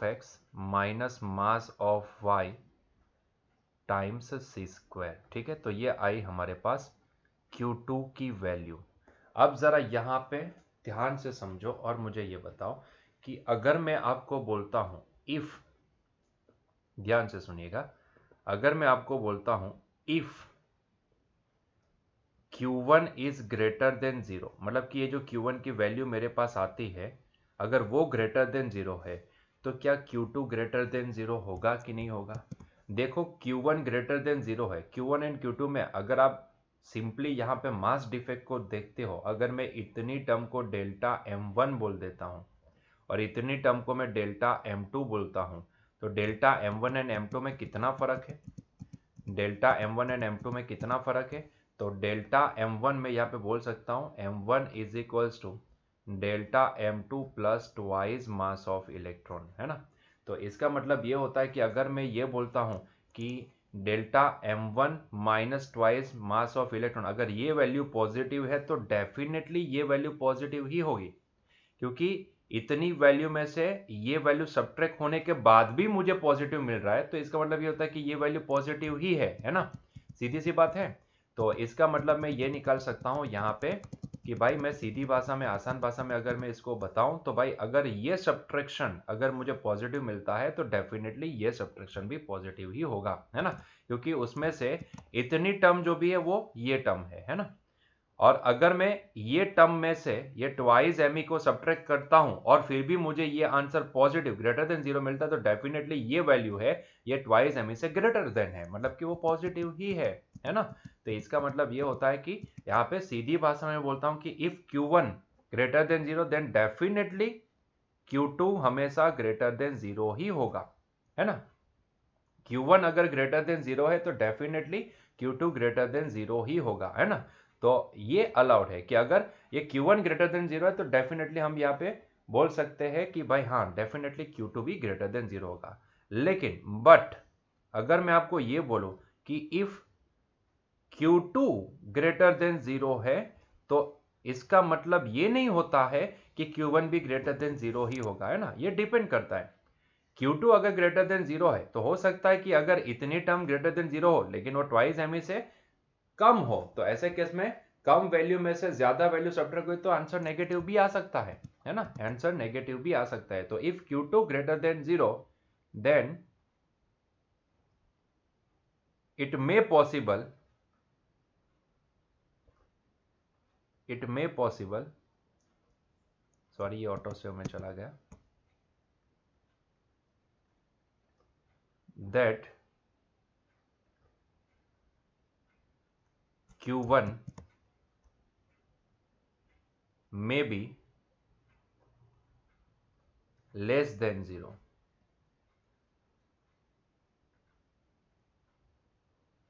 x minus mass of y times c², ठीक है। तो ये आई हमारे पास Q2 की वैल्यू। अब जरा यहाँ पे ध्यान से समझो और मुझे ये बताओ कि अगर मैं आपको बोलता हूं इफ, ध्यान से सुनिएगा, अगर मैं आपको बोलता हूं if Q1 is greater than 0, मतलब कि ये जो Q1 की वैल्यू मेरे पास आती है अगर वो ग्रेटर देन 0 है तो क्या Q2 ग्रेटर देन 0 होगा कि नहीं होगा। देखो Q1 ग्रेटर देन 0 है, Q1 एंड Q2 में अगर आप सिंपली यहाँ पे मास डिफेक्ट को देखते हो, अगर मैं इतनी टर्म को डेल्टा M1 बोल देता हूँ और इतनी टर्म को मैं डेल्टा M2 बोलता हूँ, तो डेल्टा M1 एंड M2 में कितना फर्क है, डेल्टा M1 एंड M2 में कितना फर्क है, तो डेल्टा M1 में यहाँ पे बोल सकता हूँ M1 is equals to delta M2 plus twice mass of electron, है ना। तो इसका मतलब ये होता है कि अगर मैं ये बोलता हूँ कि delta M1 minus twice mass of electron, अगर ये वैल्यू पॉजिटिव है तो डेफिनेटली ये वैल्यू पॉजिटिव ही होगी, क्योंकि इतनी वैल्यू में से ये वैल्यू सब्ट्रैक्ट होने के बाद भी मुझे पॉजिटिव मिल रहा है, तो इसका मतलब ये होता है कि ये वैल्यू पॉजिटिव ही है ना, सीधी सी बात है। तो इसका मतलब मैं ये निकाल सकता हूं यहाँ पे कि भाई मैं सीधी भाषा में, आसान भाषा में अगर मैं इसको बताऊं तो भाई अगर ये सब्ट्रैक्शन अगर मुझे पॉजिटिव मिलता है तो डेफिनेटली ये सब्ट्रैक्शन भी पॉजिटिव ही होगा, है ना, क्योंकि उसमें से इतनी टर्म जो भी है वो ये टर्म है ना। और अगर मैं ये टर्म में से ये ट्वाइस एम को सब्ट्रैक्ट करता हूं और फिर भी मुझे ये आंसर पॉजिटिव ग्रेटर देन 0 मिलता है तो डेफिनेटली ये वैल्यू है ये ट्वाइस एम से ग्रेटर देन है, मतलब कि वो पॉजिटिव ही है ना। तो इसका मतलब ये होता है कि यहाँ पे सीधी भाषा में बोलता हूं कि if Q1 greater than 0 then definitely Q2 हमेशा ग्रेटर देन 0 ही होगा, है ना। Q1 अगर ग्रेटर देन 0 है तो डेफिनेटली Q2 ग्रेटर देन 0 ही होगा, है ना। तो ये अलाउड है कि अगर ये Q1 ग्रेटर देन 0 है तो डेफिनेटली हम यहाँ पे बोल सकते हैं कि भाई हाँ डेफिनेटली Q2 भी ग्रेटर देन 0 होगा। लेकिन बट अगर मैं आपको ये बोलूं कि इफ Q2 ग्रेटर देन 0 है तो इसका मतलब ये नहीं होता है कि Q1 भी ग्रेटर देन 0 ही होगा, है ना, ये डिपेंड करता है। Q2 अगर ग्रेटर देन 0 है तो हो सकता है कि अगर इतनी टर्म ग्रेटर देन 0 हो लेकिन वो ट्वाइस एम से कम हो, तो ऐसे केस में कम वैल्यू में से ज्यादा वैल्यू सब्ट्रैक्ट हुई तो आंसर नेगेटिव भी आ सकता है ना, आंसर नेगेटिव भी आ सकता है। तो if Q2 greater than 0 then it may possible, sorry ये ऑटो सेव में चला गया, that Q1 may be less than 0,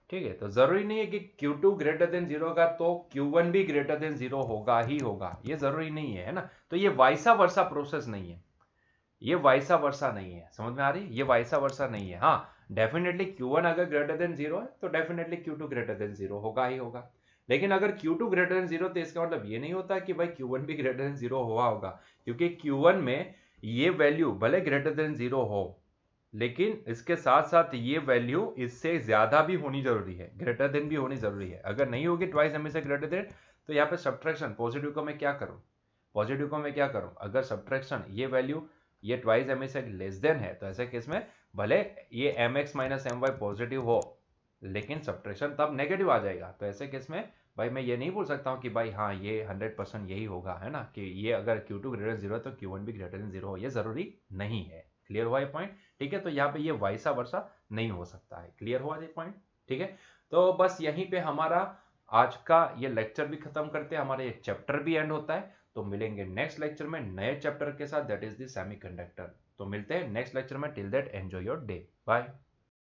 ठीक है, तो जरूरी नहीं है कि Q2 ग्रेटर देन जीरो होगा तो Q1 भी ग्रेटर देन जीरो होगा ही होगा, ये जरूरी नहीं है ना। तो ये वाइसा वर्सा प्रोसेस नहीं है, ये वाइसा वर्सा नहीं है, समझ में आ रही है, ये वाइसा वर्सा नहीं है। हाँ, डेफिनेटली Q1 अगर ग्रेटर देन जीरो है तो definitely Q2 greater than zero होगा ही होगा। लेकिन अगर Q2 ग्रेटर देन जीरो तो इसका मतलब ये नहीं होता कि भाई Q1 भी ग्रेटर देन जीरो हुआ होगा, क्योंकि Q1 में ये वैल्यू भले ग्रेटर देन जीरो हो, लेकिन इसके साथ साथ ये वैल्यू इससे ज्यादा भी होनी जरूरी है, ग्रेटर देन भी होनी जरूरी है। अगर नहीं होगी ट्वाइस एम से ग्रेटर देन, तो यहाँ पे सब्ट्रैक्शन पॉजिटिव को मैं क्या करूं, पॉजिटिव को मैं क्या करूं, अगर सब्ट्रैक्शन ये वैल्यू ये ट्वाइस एम से लेस देन है तो ऐसे केस में भले ये M X minus M Y positive हो, लेकिन सब्ट्रैक्शन तब नेगेटिव आ जाएगा। तो ऐसे केस में भाई मैं ये नहीं बोल सकता हूँ कि भाई हाँ ये 100% यही होगा, है ना, कि ये अगर Q2 ग्रेटर देन जीरो तो Q1 भी ग्रेटर देन जीरो हो, ये जरूरी नहीं है। क्लियर हुआ ये पॉइंट? ठीक है, तो यहाँ पे ये वाइसा वर्सा नहीं हो सकता है। क्लियर हुआ ये पॉइंट? ठीक है, तो बस यहीं पे हमारा आज का ये लेक्चर भी खत्म करते हैं, हमारा ये चैप्टर भी एंड होता है। तो मिलेंगे नेक्स्ट लेक्चर में नए चैप्टर के साथ, दैट इज द सेमीकंडक्टर। तो मिलते हैं नेक्स्ट लेक्चर में, till that enjoy your day, bye.